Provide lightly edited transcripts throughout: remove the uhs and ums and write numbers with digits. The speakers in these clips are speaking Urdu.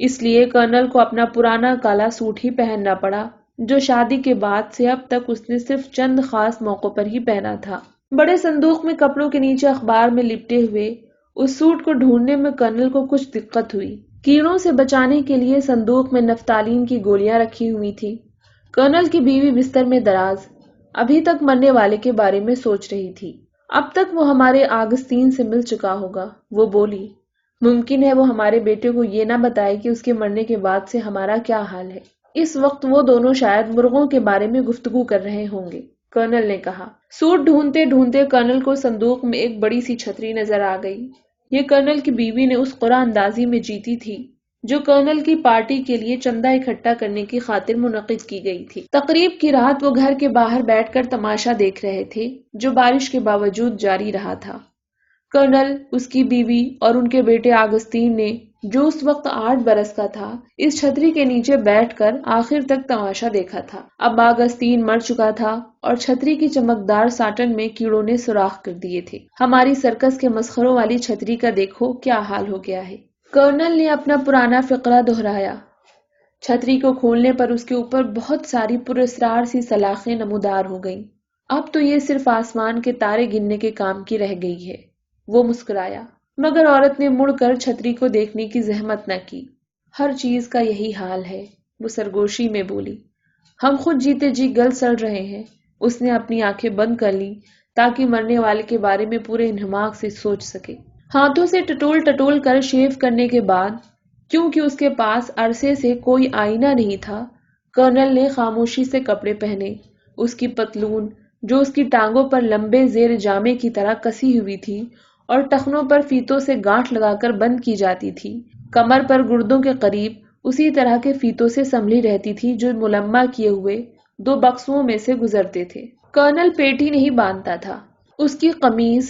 اس لیے کرنل کو اپنا پرانا کالا سوٹ ہی پہننا پڑا جو شادی کے بعد سے اب تک اس نے صرف چند خاص موقعوں پر ہی پہنا تھا۔ بڑے صندوق میں کپڑوں کے نیچے اخبار میں لپٹے ہوئے اس سوٹ کو ڈھونڈنے میں کرنل کو کچھ دقت ہوئی۔ کیڑوں سے بچانے کے لیے صندوق میں نفتالین کی گولیاں رکھی ہوئی تھی۔ کرنل کی بیوی بستر میں دراز ابھی تک مرنے والے کے بارے میں سوچ رہی تھی۔ اب تک وہ ہمارے آگستین سے مل چکا ہوگا، وہ بولی۔ ممکن ہے وہ ہمارے بیٹے کو یہ نہ بتائے کہ اس کے مرنے کے بعد سے ہمارا کیا حال ہے۔ اس وقت وہ دونوں شاید مرغوں کے بارے میں گفتگو کر رہے ہوں گے، کرنل نے کہا۔ سوٹ ڈھونڈتے ڈھونڈتے کرنل کو صندوق میں ایک بڑی سی چھتری نظر آ گئی۔ یہ کرنل کی بیوی نے اس قرعہ اندازی میں جیتی تھی جو کرنل کی پارٹی کے لیے چندہ اکٹھا کرنے کی خاطر منعقد کی گئی تھی۔ تقریب کی رات وہ گھر کے باہر بیٹھ کر تماشا دیکھ رہے تھے جو بارش کے باوجود جاری رہا تھا۔ کرنل، اس کی بیوی اور ان کے بیٹے آگستین نے، جو اس وقت 8 برس کا تھا، اس چھتری کے نیچے بیٹھ کر آخر تک تماشا دیکھا تھا۔ اب آگستین مر چکا تھا اور چھتری کی چمکدار ساٹن میں کیڑوں نے سوراخ کر دیے تھے۔ ہماری سرکس کے مسخروں والی چھتری کا دیکھو کیا حال ہو گیا ہے۔ کرنل نے اپنا پرانا فقرہ دہرایا۔ چھتری کو کھولنے پر اس کے اوپر بہت ساری پراسرار سی سلاخیں نمودار ہو گئیں۔ اب تو یہ صرف آسمان کے تارے گننے کے کام کی رہ گئی ہے۔ وہ مسکرایا، مگر عورت نے مڑ کر چھتری کو دیکھنے کی زحمت نہ کی۔ ہر چیز کا یہی حال ہے، وہ سرگوشی میں بولی۔ ہم خود جیتے جی گل سڑ رہے ہیں۔ اس نے اپنی آنکھیں بند کر لی تاکہ مرنے والے کے بارے میں پورے انہماک سے سوچ سکے۔ ہاتھوں سے ٹٹول ٹٹول کر شیو کرنے کے بعد، کیونکہ اس کے پاس عرصے سے کوئی آئینہ نہیں تھا، کرنل نے خاموشی سے کپڑے پہنے۔ اس کی پتلون، جو اس کی ٹانگوں پر لمبے زیر جامے کی طرح کسی ہوئی تھی اور ٹخنوں پر فیتوں سے گانٹھ لگا کر بند کی جاتی تھی، کمر پر گردوں کے قریب اسی طرح کے فیتوں سے سنبھلی رہتی تھی جو ملمع کیے ہوئے 2 بکسوں میں سے گزرتے تھے۔ کرنل پیٹی نہیں باندھتا تھا۔ اس کی قمیض،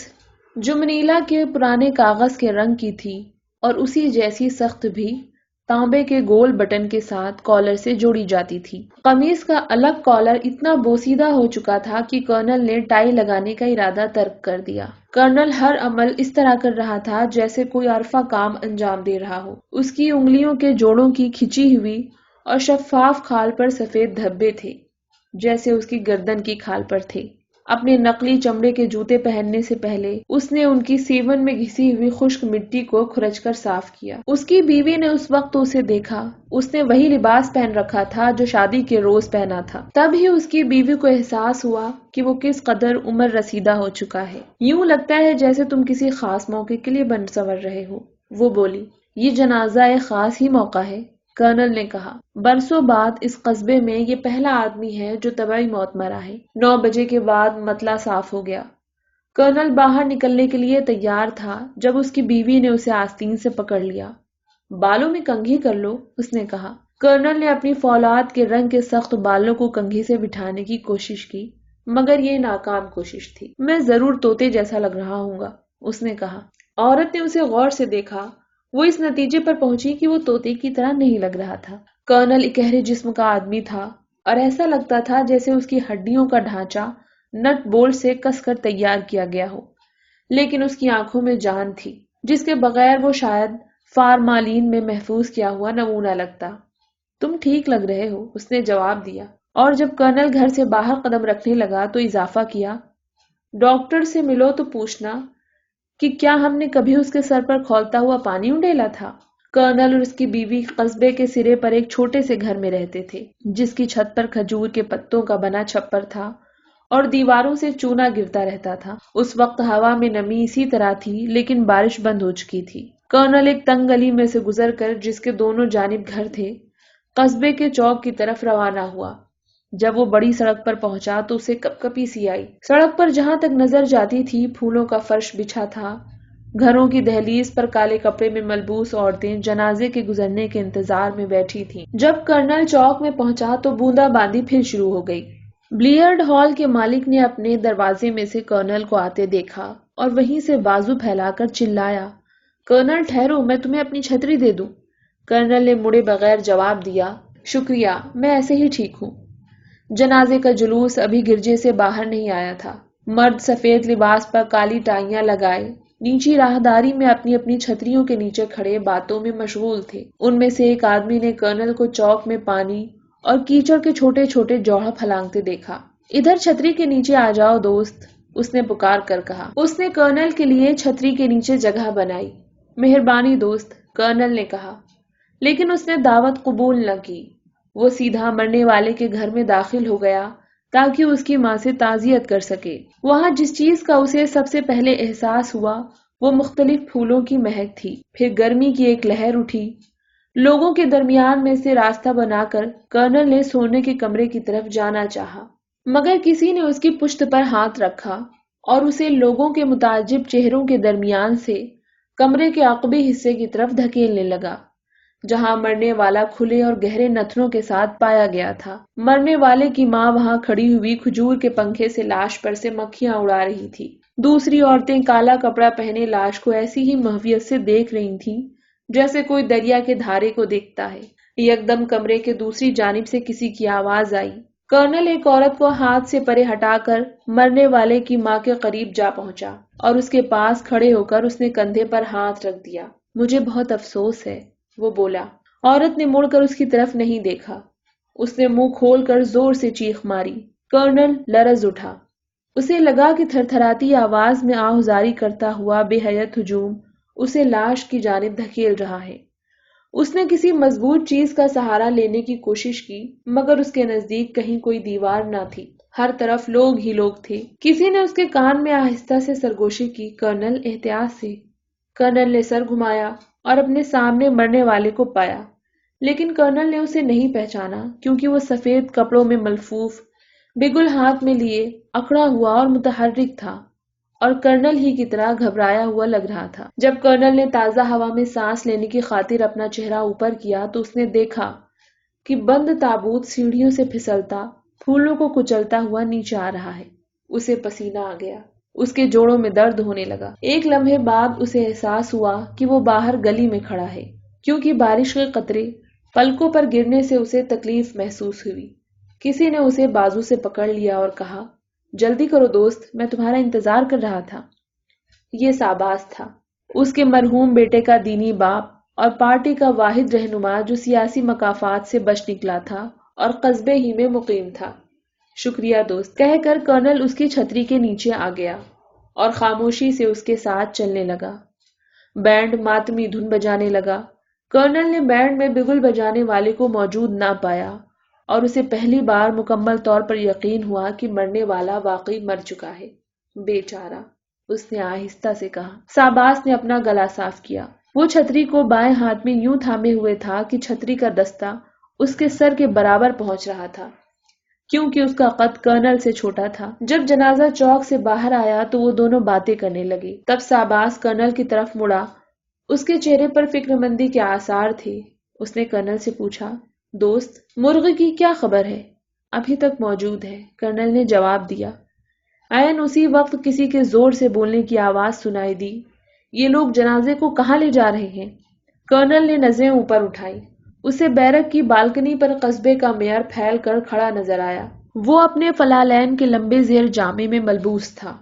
جو منیلا کے پرانے کاغذ کے رنگ کی تھی اور اسی جیسی سخت بھی، تانبے کے گول بٹن کے ساتھ کالر سے جوڑی جاتی تھی۔ قمیض کا الگ کالر اتنا بوسیدہ ہو چکا تھا کہ کرنل نے ٹائی لگانے کا ارادہ ترک کر دیا۔ کرنل ہر عمل اس طرح کر رہا تھا جیسے کوئی عارفہ کام انجام دے رہا ہو۔ اس کی انگلیوں کے جوڑوں کی کھچی ہوئی اور شفاف کھال پر سفید دھبے تھے، جیسے اس کی گردن کی کھال پر تھے۔ اپنے نقلی چمڑے کے جوتے پہننے سے پہلے اس نے ان کی سیون میں گھسی ہوئی خشک مٹی کو کھرچ کر صاف کیا۔ اس کی بیوی نے اس وقت اسے دیکھا۔ اس نے وہی لباس پہن رکھا تھا جو شادی کے روز پہنا تھا۔ تب ہی اس کی بیوی کو احساس ہوا کہ وہ کس قدر عمر رسیدہ ہو چکا ہے۔ یوں لگتا ہے جیسے تم کسی خاص موقع کے لیے بن سنور رہے ہو، وہ بولی۔ یہ جنازہ ایک خاص ہی موقع ہے، کرنل نے کہا۔ برسوں بعد اس قصبے میں یہ پہلا آدمی ہے جو طبعی موت مرا ہے۔ 9 بجے کے بعد مطلع صاف ہو گیا۔ کرنل باہر نکلنے کے لیے تیار تھا جب اس کی بیوی نے اسے آستین سے پکڑ لیا۔ بالوں میں کنگھی کر لو، اس نے کہا۔ کرنل نے اپنی فولاد کے رنگ کے سخت بالوں کو کنگھی سے بٹھانے کی کوشش کی، مگر یہ ناکام کوشش تھی۔ میں ضرور طوطے جیسا لگ رہا ہوں گا، اس نے کہا۔ عورت نے اسے غور سے دیکھا۔ وہ اس نتیجے پر پہنچی کہ وہ طوطے کی طرح نہیں لگ رہا تھا۔ کرنل اکہرے جسم کا آدمی تھا اور ایسا لگتا تھا جیسے اس کی ہڈیوں کا ڈھانچہ نٹ بولٹ سے کس کر تیار کیا گیا ہو، لیکن اس کی آنکھوں میں جان تھی جس کے بغیر وہ شاید فارمالین میں محفوظ کیا ہوا نمونہ لگتا۔ تم ٹھیک لگ رہے ہو، اس نے جواب دیا، اور جب کرنل گھر سے باہر قدم رکھنے لگا تو اضافہ کیا، ڈاکٹر سے ملو تو پوچھنا کہ کیا ہم نے کبھی اس کے سر پر کھولتا ہوا پانی انڈیلا تھا۔ کرنل اور اس کی بیوی قصبے کے سرے پر ایک چھوٹے سے گھر میں رہتے تھے جس کی چھت پر کھجور کے پتوں کا بنا چھپر تھا اور دیواروں سے چونا گرتا رہتا تھا۔ اس وقت ہوا میں نمی اسی طرح تھی لیکن بارش بند ہو چکی تھی۔ کرنل ایک تنگ گلی میں سے گزر کر جس کے دونوں جانب گھر تھے، قصبے کے چوک کی طرف روانہ ہوا۔ جب وہ بڑی سڑک پر پہنچا تو اسے کپ کپی سی آئی۔ سڑک پر جہاں تک نظر جاتی تھی پھولوں کا فرش بچھا تھا۔ گھروں کی دہلیز پر کالے کپڑے میں ملبوس عورتیں جنازے کے گزرنے کے انتظار میں بیٹھی تھیں۔ جب کرنل چوک میں پہنچا تو بوندا باندی پھر شروع ہو گئی۔ بلیئرڈ ہال کے مالک نے اپنے دروازے میں سے کرنل کو آتے دیکھا اور وہیں سے بازو پھیلا کر چلایا، کرنل ٹھہرو، میں تمہیں اپنی چھتری دے دوں۔ کرنل نے مڑے بغیر جواب دیا، شکریہ، میں ایسے ہی ٹھیک ہوں۔ جنازے کا جلوس ابھی گرجے سے باہر نہیں آیا تھا۔ مرد سفید لباس پر کالی ٹائیاں لگائے نیچی راہداری میں اپنی اپنی چھتریوں کے نیچے کھڑے باتوں میں مشغول تھے۔ ان میں سے ایک آدمی نے کرنل کو چوک میں پانی اور کیچڑ کے چھوٹے چھوٹے جوہر پھلانگتے دیکھا۔ ادھر چھتری کے نیچے آ جاؤ دوست، اس نے پکار کر کہا۔ اس نے کرنل کے لیے چھتری کے نیچے جگہ بنائی۔ مہربانی دوست، کرنل نے کہا، لیکن اس نے دعوت قبول نہ کی۔ وہ سیدھا مرنے والے کے گھر میں داخل ہو گیا تاکہ اس کی ماں سے تعزیت کر سکے۔ وہاں جس چیز کا اسے سب سے پہلے احساس ہوا وہ مختلف پھولوں کی مہک تھی۔ پھر گرمی کی ایک لہر اٹھی۔ لوگوں کے درمیان میں سے راستہ بنا کر کرنل نے سونے کے کمرے کی طرف جانا چاہا، مگر کسی نے اس کی پشت پر ہاتھ رکھا اور اسے لوگوں کے متعجب چہروں کے درمیان سے کمرے کے عقبی حصے کی طرف دھکیلنے لگا، جہاں مرنے والا کھلے اور گہرے نتنوں کے ساتھ پایا گیا تھا۔ مرنے والے کی ماں وہاں کھڑی ہوئی کھجور کے پنکھے سے لاش پر سے مکھیاں اڑا رہی تھی۔ دوسری عورتیں کالا کپڑا پہنے لاش کو ایسی ہی محویت سے دیکھ رہی تھیں جیسے کوئی دریا کے دھارے کو دیکھتا ہے۔ یکدم کمرے کے دوسری جانب سے کسی کی آواز آئی۔ کرنل ایک عورت کو ہاتھ سے پرے ہٹا کر مرنے والے کی ماں کے قریب جا پہنچا اور اس کے پاس کھڑے ہو کر اس نے کندھے پر ہاتھ رکھ دیا۔ مجھے بہت افسوس ہے، وہ بولا۔ عورت نے مڑ کر اس کی طرف نہیں دیکھا۔ اس نے منہ کھول کر زور سے چیخ ماری۔ کرنل لرز اٹھا۔ اسے لگا کہ تھر تھراتی آواز میں آہذاری کرتا ہوا بے حیت ہجوم اسے لاش کی جانب دھکیل رہا ہے۔ اس نے کسی مضبوط چیز کا سہارا لینے کی کوشش کی، مگر اس کے نزدیک کہیں کوئی دیوار نہ تھی۔ ہر طرف لوگ ہی لوگ تھے۔ کسی نے اس کے کان میں آہستہ سے سرگوشی کی، کرنل احتیاط سے۔ کرنل نے سر گھمایا اور اپنے سامنے مرنے والے کو پایا، لیکن کرنل نے اسے نہیں پہچانا کیونکہ وہ سفید کپڑوں میں ملفوف، بگل ہاتھ میں لیے، اکڑا ہوا اور متحرک تھا، اور کرنل ہی کی طرح گھبرایا ہوا لگ رہا تھا۔ جب کرنل نے تازہ ہوا میں سانس لینے کی خاطر اپنا چہرہ اوپر کیا تو اس نے دیکھا کہ بند تابوت سیڑھیوں سے پھسلتا، پھولوں کو کچلتا ہوا نیچے آ رہا ہے۔ اسے پسینہ آ گیا، اس کے جوڑوں میں درد ہونے لگا۔ ایک لمحے بعد اسے احساس ہوا کہ وہ باہر گلی میں کھڑا ہے، کیونکہ بارش کے قطرے پلکوں پر گرنے سے اسے تکلیف محسوس ہوئی۔ کسی نے اسے بازو سے پکڑ لیا اور کہا، جلدی کرو دوست، میں تمہارا انتظار کر رہا تھا۔ یہ ساباس تھا، اس کے مرحوم بیٹے کا دینی باپ اور پارٹی کا واحد رہنما جو سیاسی مقافات سے بچ نکلا تھا اور قصبے ہی میں مقیم تھا۔ شکریہ دوست، کہہ کر کرنل اس کی چھتری کے نیچے آ گیا اور خاموشی سے اس کے ساتھ چلنے لگا۔ بینڈ ماتمی دھن بجانے لگا۔ کرنل نے بینڈ میں بگل بجانے والے کو موجود نہ پایا اور اسے پہلی بار مکمل طور پر یقین ہوا کہ مرنے والا واقعی مر چکا ہے۔ بیچارہ، اس نے آہستہ سے کہا۔ ساباس نے اپنا گلا صاف کیا۔ وہ چھتری کو بائیں ہاتھ میں یوں تھامے ہوئے تھا کہ چھتری کا دستہ اس کے سر کے برابر پہنچ رہا تھا، کیونکہ اس کا قد کرنل سے چھوٹا تھا۔ جب جنازہ چوک سے باہر آیا تو وہ دونوں باتیں کرنے لگے۔ تب ساباس کرنل کی طرف مڑا۔ اس کے چہرے پر فکر مندی کے آثار تھے۔ اس نے کرنل سے پوچھا، دوست، مرغ کی کیا خبر ہے؟ ابھی تک موجود ہے، کرنل نے جواب دیا۔ عین اسی وقت کسی کے زور سے بولنے کی آواز سنائی دی، یہ لوگ جنازے کو کہاں لے جا رہے ہیں؟ کرنل نے نظریں اوپر اٹھائی۔ اسے بیرک کی بالکنی پر قصبے کا میئر پھیل کر کھڑا نظر آیا۔ وہ اپنے فلالین کے لمبے زیر جامے میں ملبوس تھا۔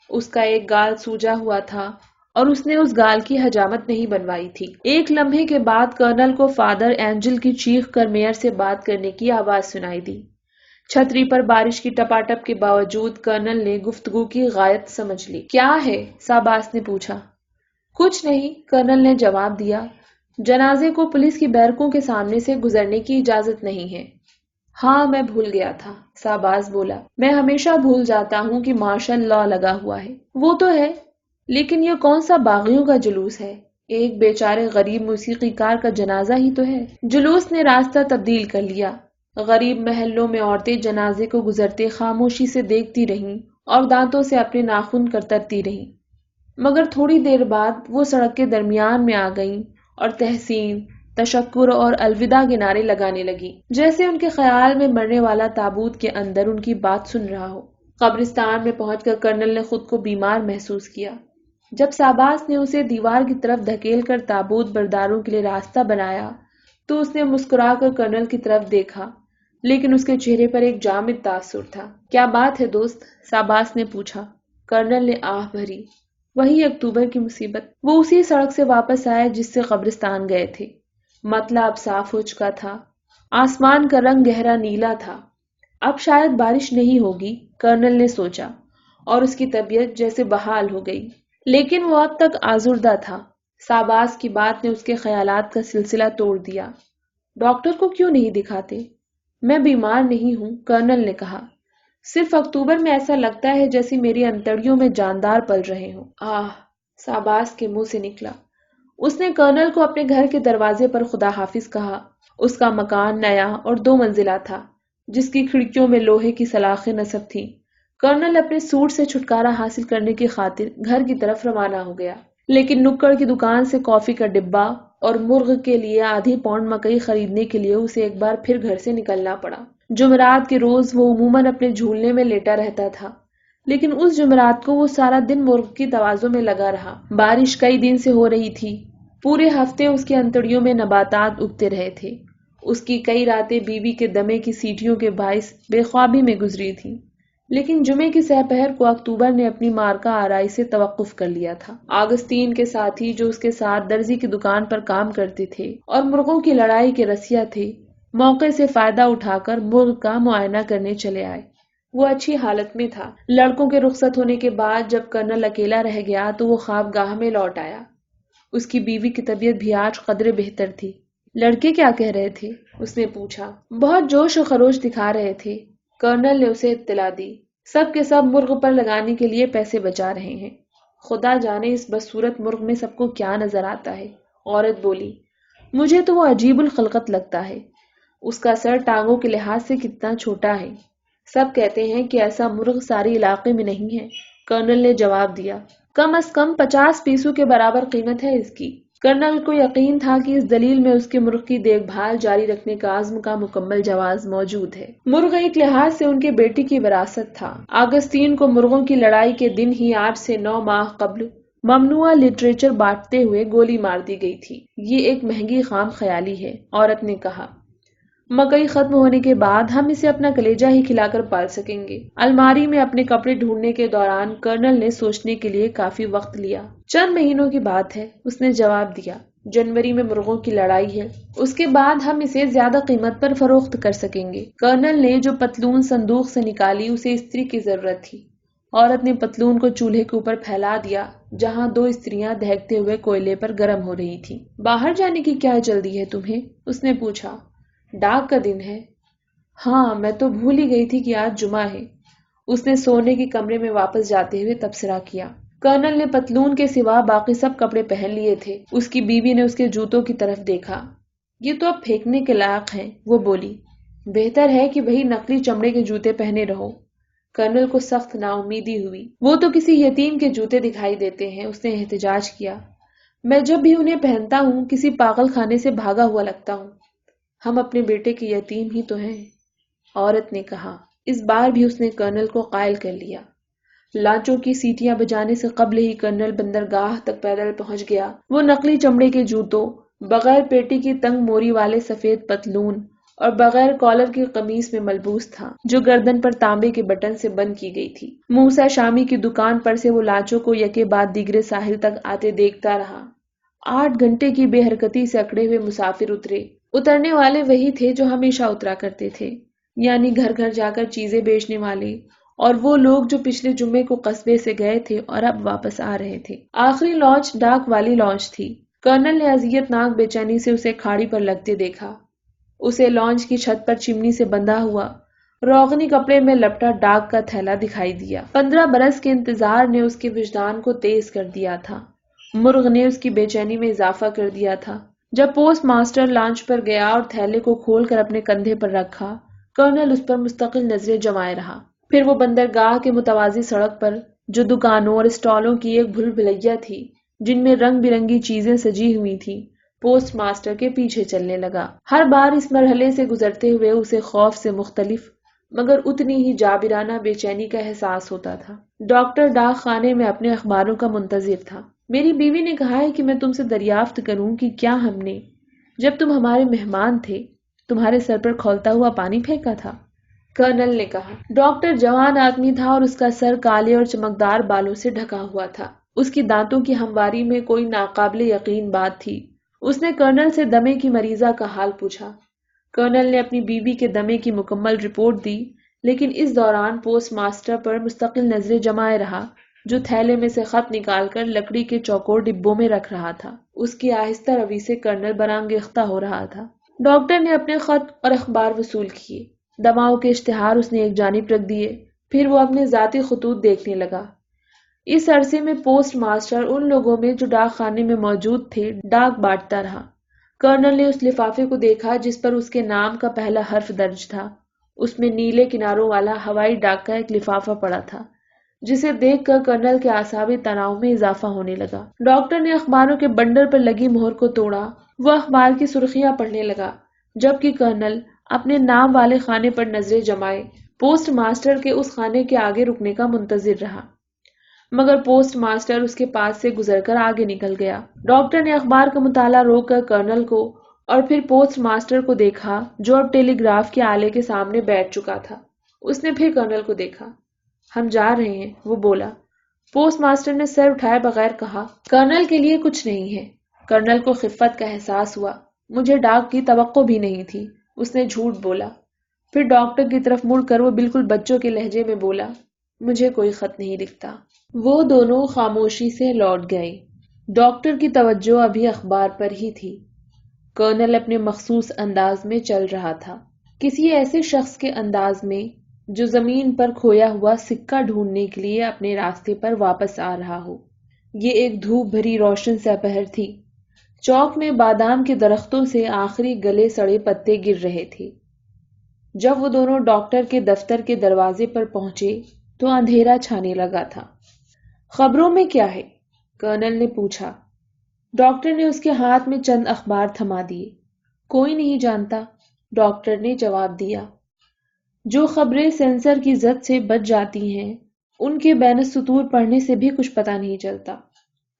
اس کا ایک گال سوجا ہوا تھا اور اس نے اس گال کی حجامت نہیں بنوائی تھی۔ ایک لمحے کے بعد کرنل کو فادر اینجل کی چیخ کر میئر سے بات کرنے کی آواز سنائی دی۔ چھتری پر بارش کی ٹپاٹپ کے باوجود کرنل نے گفتگو کی غایت سمجھ لی۔ کیا ہے؟ ساباس نے پوچھا۔ کچھ نہیں، کرنل نے جواب دیا۔ جنازے کو پولیس کی بیرکوں کے سامنے سے گزرنے کی اجازت نہیں ہے۔ ہاں، میں بھول گیا تھا، ساباس بولا۔ میں ہمیشہ بھول جاتا ہوں کہ مارشل لا لگا ہوا ہے۔ وہ تو ہے، لیکن یہ کون سا باغیوں کا جلوس ہے؟ ایک بیچارے غریب موسیقی کار کا جنازہ ہی تو ہے۔ جلوس نے راستہ تبدیل کر لیا۔ غریب محلوں میں عورتیں جنازے کو گزرتے خاموشی سے دیکھتی رہیں اور دانتوں سے اپنے ناخن کترتی رہیں، مگر تھوڑی دیر بعد وہ سڑک کے درمیان میں آ گئیں اور تحسین، تشکر اور الوداع کے نعرے لگانے لگی، جیسے ان کے خیال میں مرنے والا تابوت کے اندر ان کی بات سن رہا ہو۔ قبرستان میں پہنچ کر کرنل نے خود کو بیمار محسوس کیا۔ جب ساباس نے اسے دیوار کی طرف دھکیل کر تابوت برداروں کے لیے راستہ بنایا تو اس نے مسکرا کر کرنل کی طرف دیکھا، لیکن اس کے چہرے پر ایک جامد تاثر تھا۔ کیا بات ہے دوست؟ ساباس نے پوچھا۔ کرنل نے آہ بھری۔ وہی اکتوبر کی مصیبت، وہ اسی سڑک سے واپس آئے جس سے قبرستان گئے تھے۔ مطلع اب صاف ہو چکا تھا، آسمان کا رنگ گہرا نیلا تھا۔ اب شاید بارش نہیں ہوگی، کرنل نے سوچا، اور اس کی طبیعت جیسے بحال ہو گئی۔ لیکن وہ اب تک آزردہ تھا۔ ساباز کی بات نے اس کے خیالات کا سلسلہ توڑ دیا۔ ڈاکٹر کو کیوں نہیں دکھاتے؟ میں بیمار نہیں ہوں، کرنل نے کہا۔ صرف اکتوبر میں ایسا لگتا ہے جیسے میری انتڑیوں میں جاندار پل رہے ہوں۔ ساباز کے منہ سے نکلا۔ اس نے کرنل کو اپنے گھر کے دروازے پر خدا حافظ کہا۔ اس کا مکان نیا اور 2 منزلہ تھا، جس کی کھڑکیوں میں لوہے کی سلاخیں نصب تھیں۔ کرنل اپنے سوٹ سے چھٹکارا حاصل کرنے کی خاطر گھر کی طرف روانہ ہو گیا، لیکن نکڑ کی دکان سے کافی کا ڈبہ اور مرغ کے لیے آدھی پاؤنڈ مکئی خریدنے کے لیے اسے ایک بار پھر گھر سے نکلنا پڑا۔ جمعرات کے روز وہ عموماً اپنے جھولنے میں لیٹا رہتا تھا، لیکن اس جمعرات کو وہ سارا دن مرغ کی توازوں میں لگا رہا۔ بارش کئی دن سے ہو رہی تھی، پورے ہفتے اس کی انتڑیوں میں نباتات اگتے رہے تھے۔ اس کی کئی راتیں بیوی کے دمے کی سیٹیوں کے باعث بے خوابی میں گزری تھی، لیکن جمعے کی سہ پہر کو اکتوبر نے اپنی مارکا آرائی سے توقف کر لیا تھا۔ آگستین کے ساتھی جو اس کے ساتھ درزی کی دکان پر کام کرتے تھے اور مرغوں کی لڑائی کے رسیا تھے، موقع سے فائدہ اٹھا کر مرغ کا معائنہ کرنے چلے آئے۔ وہ اچھی حالت میں تھا۔ لڑکوں کے رخصت ہونے کے بعد جب کرنل اکیلا رہ گیا تو وہ خوابگاہ میں لوٹ آیا۔ اس کی بیوی کی طبیعت بھی آج قدرے بہتر تھی۔ لڑکے کیا کہہ رہے تھے؟ اس نے پوچھا۔ بہت جوش و خروش دکھا رہے تھے، کرنل نے اسے اطلاع دی۔ سب کے سب مرغ پر لگانے کے لیے پیسے بچا رہے ہیں۔ خدا جانے اس بدصورت مرغ میں سب کو کیا نظر آتا ہے، عورت بولی۔ مجھے تو وہ عجیب الخلقت لگتا ہے۔ اس کا سر ٹانگوں کے لحاظ سے کتنا چھوٹا ہے۔ سب کہتے ہیں کہ ایسا مرغ سارے علاقے میں نہیں ہے، کرنل نے جواب دیا۔ کم از کم 50 پیسوں کے برابر قیمت ہے اس کی۔ کرنل کو یقین تھا کہ اس دلیل میں اس کے مرغ کی دیکھ بھال جاری رکھنے کا عزم کا مکمل جواز موجود ہے۔ مرغ ایک لحاظ سے ان کے بیٹی کی وراثت تھا۔ آگستین کو مرغوں کی لڑائی کے دن ہی آج سے 9 ماہ قبل ممنوعہ لٹریچر بانٹتے ہوئے گولی مار دی گئی تھی۔ یہ ایک مہنگی خام خیالی ہے، عورت نے کہا۔ مکئی ختم ہونے کے بعد ہم اسے اپنا کلیجہ ہی کھلا کر پال سکیں گے۔ الماری میں اپنے کپڑے ڈھونڈنے کے دوران کرنل نے سوچنے کے لیے کافی وقت لیا۔ چند مہینوں کی بات ہے، اس نے جواب دیا۔ جنوری میں مرغوں کی لڑائی ہے، اس کے بعد ہم اسے زیادہ قیمت پر فروخت کر سکیں گے۔ کرنل نے جو پتلون صندوق سے نکالی اسے استری کی ضرورت تھی۔ عورت نے پتلون کو چولہے کے اوپر پھیلا دیا جہاں 2 استریاں دہکتے ہوئے کوئلے پر گرم ہو رہی تھیں۔ باہر جانے کی کیا جلدی ہے تمہیں؟ اس نے پوچھا۔ ڈاک کا دن ہے؟ ہاں، میں تو بھول ہی گئی تھی کہ آج جمعہ ہے، اس نے سونے کے کمرے میں واپس جاتے ہوئے تبصرہ کیا۔ کرنل نے پتلون کے سوا باقی سب کپڑے پہن لیے تھے۔ اس کی بیوی نے اس کے جوتوں کی طرف دیکھا۔ یہ تو اب پھینکنے کے لائق ہیں، وہ بولی۔ بہتر ہے کہ وہی نقلی چمڑے کے جوتے پہنے رہو۔ کرنل کو سخت نا امیدی ہوئی۔ وہ تو کسی یتیم کے جوتے دکھائی دیتے ہیں، اس نے احتجاج کیا۔ میں جب بھی انہیں پہنتا ہوں کسی پاگل خانے سے بھاگا ہوا لگتا ہوں۔ ہم اپنے بیٹے کے یتیم ہی تو ہیں، عورت نے کہا۔ اس بار بھی اس نے کرنل کو قائل کر لیا۔ لانچوں کی سیٹیاں بجانے سے قبل ہی کرنل بندرگاہ تک پیدل پہنچ گیا۔ وہ نقلی چمڑے کے جوتوں، بغیر پیٹی کی تنگ موری والے سفید پتلون اور بغیر کالر کی قمیص میں ملبوس تھا جو گردن پر تانبے کے بٹن سے بند کی گئی تھی۔ موسیٰ شامی کی دکان پر سے وہ لانچوں کو یکے بعد دیگرے ساحل تک آتے دیکھتا رہا۔ 8 گھنٹے کی بے حرکتی سے اکڑے ہوئے مسافر اترے۔ اترنے والے وہی تھے جو ہمیشہ اترا کرتے تھے، یعنی گھر گھر جا کر چیزیں بیچنے والے، اور وہ لوگ جو پچھلے جمعے کو قصبے سے گئے تھے اور اب واپس آ رہے تھے۔ آخری لانچ ڈاک والی لانچ تھی۔ کرنل نے اذیت ناک بے چینی سے اسے کھاڑی پر لگتے دیکھا۔ اسے لانچ کی چھت پر چمنی سے بندھا ہوا روغنی کپڑے میں لپٹا ڈاک کا تھیلا دکھائی دیا۔ 15 برس کے انتظار نے اس کے وجدان کو تیز کر دیا تھا۔ مرغ نے اس کی بے چینی میں اضافہ کر دیا تھا۔ جب پوسٹ ماسٹر لانچ پر گیا اور تھیلے کو کھول کر اپنے کندھے پر رکھا، کرنل اس پر مستقل نظریں جمائے رہا۔ پھر وہ بندرگاہ کے متوازی سڑک پر جو دکانوں اور اسٹالوں کی ایک بھول بھلیا تھی جن میں رنگ برنگی چیزیں سجی ہوئی تھی، پوسٹ ماسٹر کے پیچھے چلنے لگا۔ ہر بار اس مرحلے سے گزرتے ہوئے اسے خوف سے مختلف مگر اتنی ہی جابرانہ بے چینی کا احساس ہوتا تھا۔ ڈاکٹر ڈاک خانے میں اپنے اخباروں کا منتظر تھا۔ میری بیوی نے کہا ہے کہ میں تم سے دریافت کروں کہ کیا ہم نے، جب تم ہمارے مہمان تھے، تمہارے سر پر کھولتا ہوا پانی پھینکا تھا؟ کرنل نے کہا۔ ڈاکٹر جوان آدمی تھا اور اس کا سر کالے اور چمکدار بالوں سے ڈھکا ہوا تھا۔ اس کی دانتوں کی ہمواری میں کوئی ناقابل یقین بات تھی۔ اس نے کرنل سے دمے کی مریضہ کا حال پوچھا۔ کرنل نے اپنی بیوی کے دمے کی مکمل رپورٹ دی، لیکن اس دوران پوسٹ ماسٹر پر مستقل نظریں جمائے رہا، جو تھیلے میں سے خط نکال کر لکڑی کے چوکور ڈبوں میں رکھ رہا تھا۔ اس کی آہستہ روی سے کرنل برانگیختہ ہو رہا تھا۔ ڈاکٹر نے اپنے خط اور اخبار وصول کیے۔ دواؤں کے اشتہار اس نے ایک جانب رکھ دیے، پھر وہ اپنے ذاتی خطوط دیکھنے لگا۔ اس عرصے میں پوسٹ ماسٹر ان لوگوں میں جو ڈاک خانے میں موجود تھے ڈاک بانٹتا رہا۔ کرنل نے اس لفافے کو دیکھا جس پر اس کے نام کا پہلا حرف درج تھا۔ اس میں نیلے کناروں والا ہوائی ڈاک کا ایک لفافہ پڑا تھا، جسے دیکھ کر کرنل کے اعصابی تناؤ میں اضافہ ہونے لگا۔ ڈاکٹر نے اخباروں کے بنڈل پر لگی مہر کو توڑا۔ وہ اخبار کی سرخیاں پڑھنے لگا، جبکہ کرنل اپنے نام والے خانے پر نظریں جمائے پوسٹ ماسٹر کے اس خانے کے آگے رکنے کا منتظر رہا، مگر پوسٹ ماسٹر اس کے پاس سے گزر کر آگے نکل گیا۔ ڈاکٹر نے اخبار کا مطالعہ روک کر کرنل کو اور پھر پوسٹ ماسٹر کو دیکھا، جو اب ٹیلی گراف کے آلے کے سامنے بیٹھ چکا تھا۔ اس نے پھر کرنل کو دیکھا۔ ہم جا رہے ہیں، وہ بولا۔ پوسٹ ماسٹر نے سر اٹھائے بغیر کہا، کرنل کے لیے کچھ نہیں ہے۔ کرنل کو خفت کا احساس ہوا۔ مجھے ڈاک کی توقع بھی نہیں تھی، اس نے جھوٹ بولا۔ پھر ڈاکٹر کی طرف مڑ کر وہ بالکل بچوں کے لہجے میں بولا، مجھے کوئی خط نہیں لکھتا۔ وہ دونوں خاموشی سے لوٹ گئے۔ ڈاکٹر کی توجہ ابھی اخبار پر ہی تھی۔ کرنل اپنے مخصوص انداز میں چل رہا تھا، کسی ایسے شخص کے انداز میں جو زمین پر کھویا ہوا سکہ ڈھونڈنے کے لیے اپنے راستے پر واپس آ رہا ہو۔ یہ ایک دھوپ بھری روشن سپہر تھی۔ چوک میں بادام کے درختوں سے آخری گلے سڑے پتے گر رہے تھے۔ جب وہ دونوں ڈاکٹر کے دفتر کے دروازے پر پہنچے تو اندھیرا چھانے لگا تھا۔ خبروں میں کیا ہے؟ کرنل نے پوچھا۔ ڈاکٹر نے اس کے ہاتھ میں چند اخبار تھما دیے۔ کوئی نہیں جانتا، ڈاکٹر نے جواب دیا۔ جو خبریں سینسر کی زد سے بچ جاتی ہیں، ان کے بین السطور پڑھنے سے بھی کچھ پتہ نہیں چلتا۔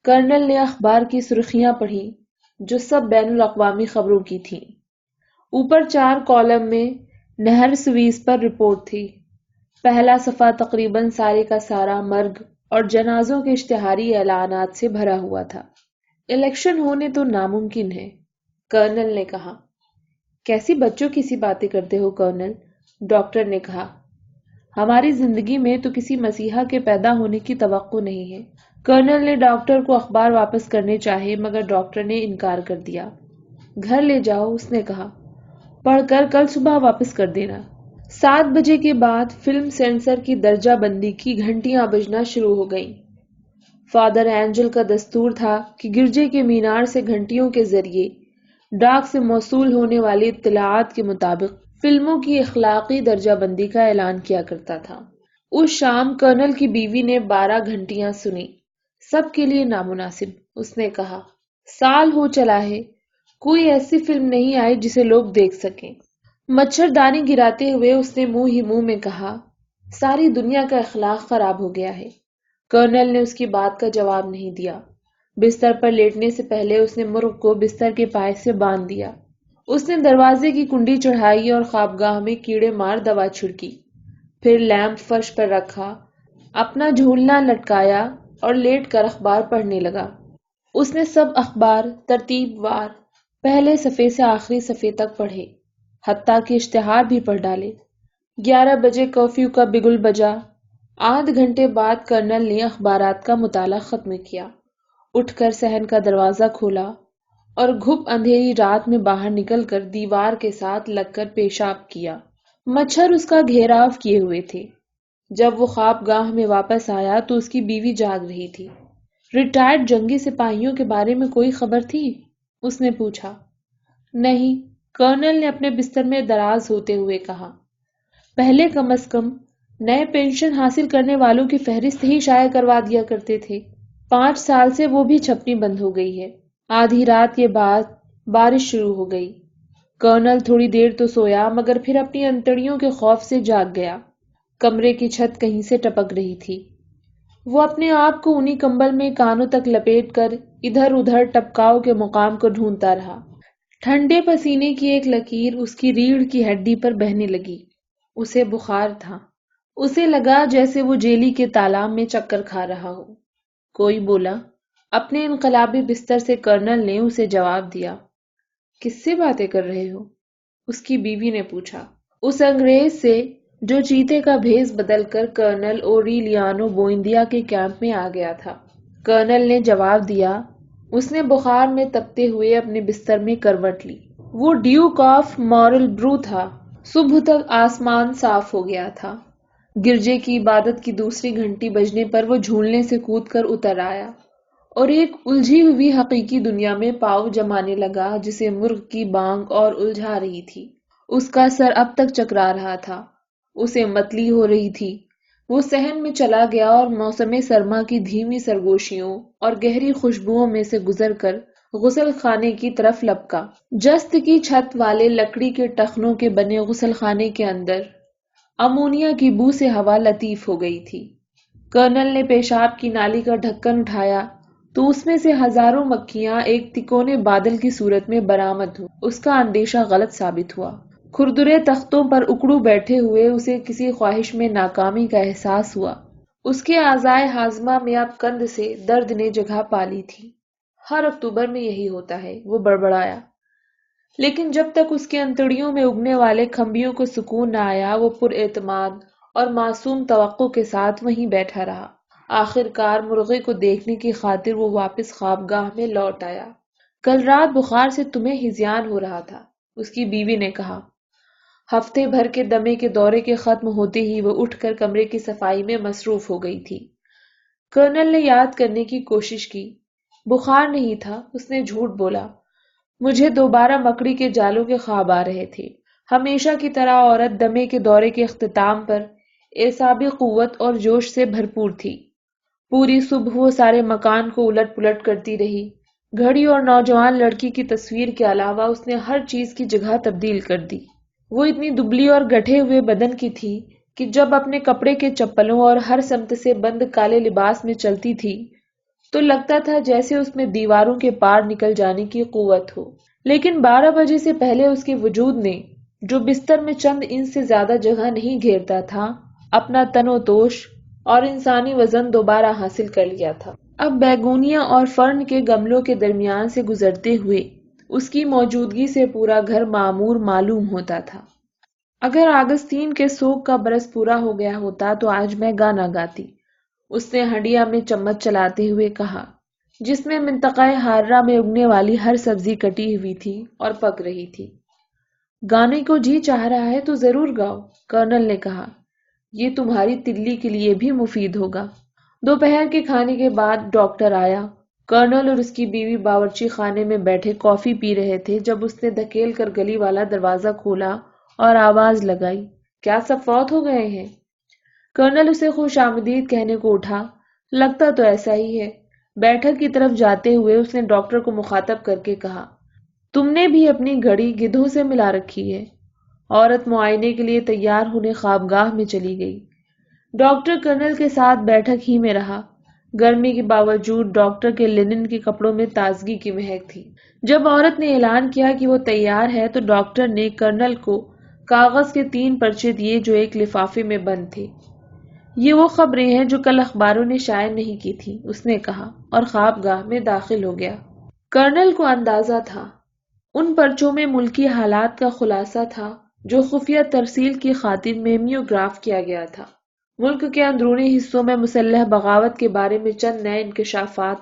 کرنل نے اخبار کی سرخیاں پڑھی، جو سب بین الاقوامی خبروں کی تھیں۔ اوپر 4 کالم میں نہر سویز پر رپورٹ تھی۔ پہلا صفحہ تقریباً سارے کا سارا مرگ اور جنازوں کے اشتہاری اعلانات سے بھرا ہوا تھا۔ الیکشن ہونے تو ناممکن ہے، کرنل نے کہا۔ کیسی بچوں کی سی باتیں کرتے ہو کرنل، ڈاکٹر نے کہا۔ ہماری زندگی میں تو کسی مسیحا کے پیدا ہونے کی توقع نہیں ہے۔ کرنل نے ڈاکٹر کو اخبار واپس کرنے چاہے، مگر ڈاکٹر نے انکار کر دیا۔ گھر لے جاؤ، اس نے کہا، پڑھ کر کل صبح واپس کر دینا۔ 7 بجے کے بعد فلم سینسر کی درجہ بندی کی گھنٹیاں بجنا شروع ہو گئیں۔ فادر اینجل کا دستور تھا کہ گرجے کے مینار سے گھنٹیوں کے ذریعے ڈاک سے موصول ہونے والی اطلاعات کے مطابق فلموں کی اخلاقی درجہ بندی کا اعلان کیا کرتا تھا۔ اس شام کرنل کی بیوی نے 12 گھنٹیاں سنی۔ سب کے لیے نامناسب، اس نے کہا۔ سال ہو چلا ہے، کوئی ایسی فلم نہیں آئی جسے لوگ دیکھ سکیں۔ مچھردانی گراتے ہوئے اس نے منہ ہی منہ میں کہا، ساری دنیا کا اخلاق خراب ہو گیا ہے۔ کرنل نے اس کی بات کا جواب نہیں دیا۔ بستر پر لیٹنے سے پہلے اس نے مرغ کو بستر کے پائے سے باندھ دیا۔ اس نے دروازے کی کنڈی چڑھائی اور خوابگاہ میں کیڑے مار دوا چھڑکی۔ پھر لیمپ فرش پر رکھا، اپنا جھولنا لٹکایا اور لیٹ کر اخبار پڑھنے لگا۔ اس نے سب اخبار ترتیب وار پہلے صفحے سے آخری صفحے تک پڑھے، حتیٰ کہ اشتہار بھی پڑھ ڈالے۔ 11 بجے کرفیو کا بگل بجا۔ آدھ گھنٹے بعد کرنل نے اخبارات کا مطالعہ ختم کیا، اٹھ کر صحن کا دروازہ کھولا اور گھپ اندھیری رات میں باہر نکل کر دیوار کے ساتھ لگ کر پیشاب کیا۔ مچھر اس کا گھیراو کیے ہوئے تھے۔ جب وہ خوابگاہ میں واپس آیا تو اس کی بیوی جاگ رہی تھی۔ ریٹائرڈ جنگی سپاہیوں کے بارے میں کوئی خبر تھی؟ اس نے پوچھا۔ نہیں، کرنل نے اپنے بستر میں دراز ہوتے ہوئے کہا۔ پہلے کم از کم نئے پینشن حاصل کرنے والوں کی فہرست ہی شائع کروا دیا کرتے تھے۔ 5 سال سے وہ بھی چھپنی بند ہو گئی ہے۔ آدھی رات کے بعد بارش شروع ہو گئی۔ کرنل تھوڑی دیر تو سویا، مگر پھر اپنی انتڑیوں کے خوف سے جاگ گیا۔ کمرے کی چھت کہیں سے ٹپک رہی تھی۔ وہ اپنے آپ کو انہی کمبل میں کانوں تک لپیٹ کر ادھر ادھر ٹپکاؤ کے مقام کو ڈھونڈتا رہا۔ ٹھنڈے پسینے کی ایک لکیر اس کی ریڑھ کی ہڈی پر بہنے لگی۔ اسے بخار تھا۔ اسے لگا جیسے وہ جیلی کے تالاب میں چکر کھا رہا ہو۔ کوئی بولا۔ اپنے انقلابی بستر سے کرنل نے اسے جواب دیا۔ کس سے باتیں کر رہے ہو؟ اس کی بیوی نے پوچھا۔ اس انگریز سے جو چیتے کا بھیس بدل کر کرنل اوریلیانو بوئندیا کے کیمپ میں آ گیا تھا، کرنل نے جواب دیا۔ اس نے بخار میں تپتے ہوئے اپنے بستر میں کروٹ لی۔ وہ ڈیوک آف مارل برو تھا۔ صبح تک آسمان صاف ہو گیا تھا۔ گرجے کی عبادت کی دوسری گھنٹی بجنے پر وہ جھولنے سے کود کر اتر آیا اور ایک الجھی ہوئی حقیقی دنیا میں پاؤں جمانے لگا جسے مرغ کی بانگ اور الجھا رہی تھی۔ اس کا سر اب تک چکرا رہا تھا، اسے متلی ہو رہی تھی۔ وہ صحن میں چلا گیا اور موسم سرما کی دھیمی سرگوشیوں اور گہری خوشبوؤں میں سے گزر کر غسل خانے کی طرف لپکا۔ جست کی چھت والے لکڑی کے ٹخنوں کے بنے غسل خانے کے اندر امونیا کی بو سے ہوا لطیف ہو گئی تھی۔ کرنل نے پیشاب کی نالی کا ڈھکن اٹھایا تو اس میں سے ہزاروں مکھیاں ایک تکونے بادل کی صورت میں برآمد ہوئیں۔ اس کا اندیشہ غلط ثابت ہوا۔ کھردرے تختوں پر اکڑو بیٹھے ہوئے اسے کسی خواہش میں ناکامی کا احساس ہوا۔ اس کے اعضائے ہاضمہ میں اب کند سے درد نے جگہ پا لی تھی۔ ہر اکتوبر میں یہی ہوتا ہے، وہ بڑبڑایا۔ لیکن جب تک اس کے انتڑیوں میں اگنے والے کھمبیوں کو سکون نہ آیا، وہ پر اعتماد اور معصوم توقع کے ساتھ وہیں بیٹھا رہا۔ آخر کار مرغے کو دیکھنے کی خاطر وہ واپس خوابگاہ میں لوٹ آیا۔ کل رات بخار سے تمہیں ہذیان ہو رہا تھا، اس کی بیوی نے کہا۔ ہفتے بھر کے دمے کے دورے کے ختم ہوتے ہی وہ اٹھ کر کمرے کی صفائی میں مصروف ہو گئی تھی۔ کرنل نے یاد کرنے کی کوشش کی۔ بخار نہیں تھا، اس نے جھوٹ بولا۔ مجھے دوبارہ مکڑی کے جالوں کے خواب آ رہے تھے۔ ہمیشہ کی طرح عورت دمے کے دورے کے اختتام پر اعصابی قوت اور جوش سے بھرپور تھی۔ پوری صبح وہ سارے مکان کو الٹ پلٹ کرتی رہی۔ گھڑی اور نوجوان لڑکی کی تصویر کے علاوہ اس نے ہر چیز کی جگہ تبدیل کر دی۔ وہ اتنی دبلی اور گٹھے ہوئے بدن کی تھی کہ جب اپنے کپڑے کے چپلوں اور ہر سمت سے بند کالے لباس میں چلتی تھی تو لگتا تھا جیسے اس میں دیواروں کے پار نکل جانے کی قوت ہو۔ لیکن 12 بجے سے پہلے اس کے وجود نے، جو بستر میں چند انچ سے زیادہ جگہ نہیں گھیرتا تھا، اپنا تن و توش اور انسانی وزن دوبارہ حاصل کر لیا تھا۔ اب بیگونیا اور فرن کے گملوں کے درمیان سے گزرتے ہوئے اس کی موجودگی سے پورا گھر معمور معلوم ہوتا تھا۔ اگر آگستین کے سوگ کا برس پورا ہو گیا ہوتا تو آج میں گانا گاتی، اس نے ہنڈیا میں چمچ چلاتے ہوئے کہا، جس میں منطقہ حارہ میں اگنے والی ہر سبزی کٹی ہوئی تھی اور پک رہی تھی۔ گانے کو جی چاہ رہا ہے تو ضرور گاؤ، کرنل نے کہا۔ یہ تمہاری تلی کے لیے بھی مفید ہوگا۔ دوپہر کے کھانے کے بعد ڈاکٹر آیا۔ کرنل اور اس کی بیوی باورچی خانے میں بیٹھے کافی پی رہے تھے جب اس نے دھکیل کر گلی والا دروازہ کھولا اور آواز لگائی، کیا سب فوت ہو گئے ہیں؟ کرنل اسے خوش آمدید کہنے کو اٹھا۔ لگتا تو ایسا ہی ہے۔ بیٹھک کی طرف جاتے ہوئے اس نے ڈاکٹر کو مخاطب کر کے کہا، تم نے بھی اپنی گھڑی گدھوں سے ملا رکھی ہے۔ عورت معائنے کے لیے تیار ہونے خوابگاہ میں چلی گئی۔ ڈاکٹر کرنل کے ساتھ بیٹھک ہی میں رہا۔ گرمی کے باوجود ڈاکٹر کے لنن کے کپڑوں میں تازگی کی مہک تھی۔ جب عورت نے اعلان کیا کہ وہ تیار ہے تو ڈاکٹر نے کرنل کو کاغذ کے 3 پرچے دیے جو ایک لفافے میں بند تھے۔ یہ وہ خبریں ہیں جو کل اخباروں نے شائع نہیں کی تھی، اس نے کہا، اور خوابگاہ میں داخل ہو گیا۔ کرنل کو اندازہ تھا، ان پرچوں میں ملکی حالات کا خلاصہ تھا جو خفیہ ترسیل کی خاطر میمیوگراف کیا گیا تھا۔ ملک کے اندرونی حصوں میں مسلح بغاوت کے بارے میں چند نئے انکشافات۔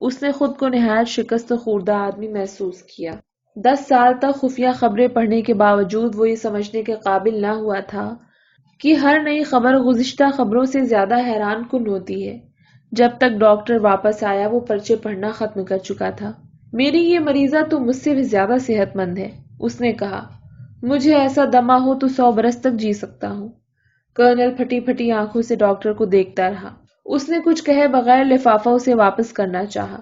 اس نے خود کو نہایت شکست خوردہ آدمی محسوس کیا۔ 10 سال تک خفیہ خبریں پڑھنے کے باوجود وہ یہ سمجھنے کے قابل نہ ہوا تھا کہ ہر نئی خبر گزشتہ خبروں سے زیادہ حیران کن ہوتی ہے۔ جب تک ڈاکٹر واپس آیا وہ پرچے پڑھنا ختم کر چکا تھا۔ میری یہ مریضہ تو مجھ سے بھی زیادہ صحت مند ہے، اس نے کہا۔ مجھے ایسا دمہ ہو تو 100 برس تک جی سکتا ہوں۔ کرنل پھٹی پھٹی آنکھوں سے ڈاکٹر کو دیکھتا رہا۔ اس نے کچھ کہے بغیر لفافہ اسے واپس کرنا چاہا،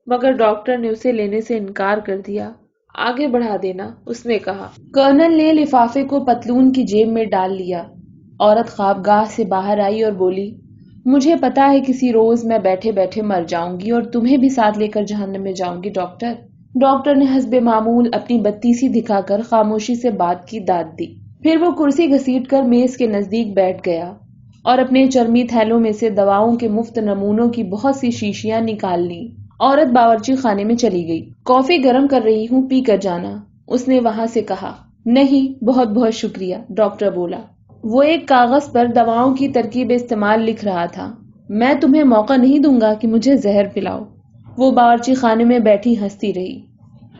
مگر ڈاکٹر نے اسے لینے سے انکار کر دیا۔ آگے بڑھا دینا، اس نے کہا۔ کرنل نے لفافے کو پتلون کی جیب میں ڈال لیا۔ عورت خوابگاہ سے باہر آئی اور بولی، مجھے پتا ہے کسی روز میں بیٹھے بیٹھے مر جاؤں گی اور تمہیں بھی ساتھ لے کر جہنم میں جاؤں گی ڈاکٹر۔ ڈاکٹر نے حسب معمول اپنی بتی سی دکھا کر خاموشی سے بات کی داد دی۔ پھر وہ کرسی گھسیٹ کر میز کے نزدیک بیٹھ گیا۔ اور اپنے چرمی تھیلوں میں سے دواؤں کے مفت نمونوں کی بہت سی شیشیاں نکال لی۔ عورت باورچی خانے میں چلی گئی۔ کافی گرم کر رہی ہوں، پی کر جانا، اس نے وہاں سے کہا۔ نہیں، بہت بہت شکریہ، ڈاکٹر بولا۔ وہ ایک کاغذ پر دواؤں کی ترکیب استعمال لکھ رہا تھا۔ میں تمہیں موقع نہیں دوں گا کہ مجھے زہر پلاؤ۔ وہ باورچی خانے میں بیٹھی ہنستی رہی۔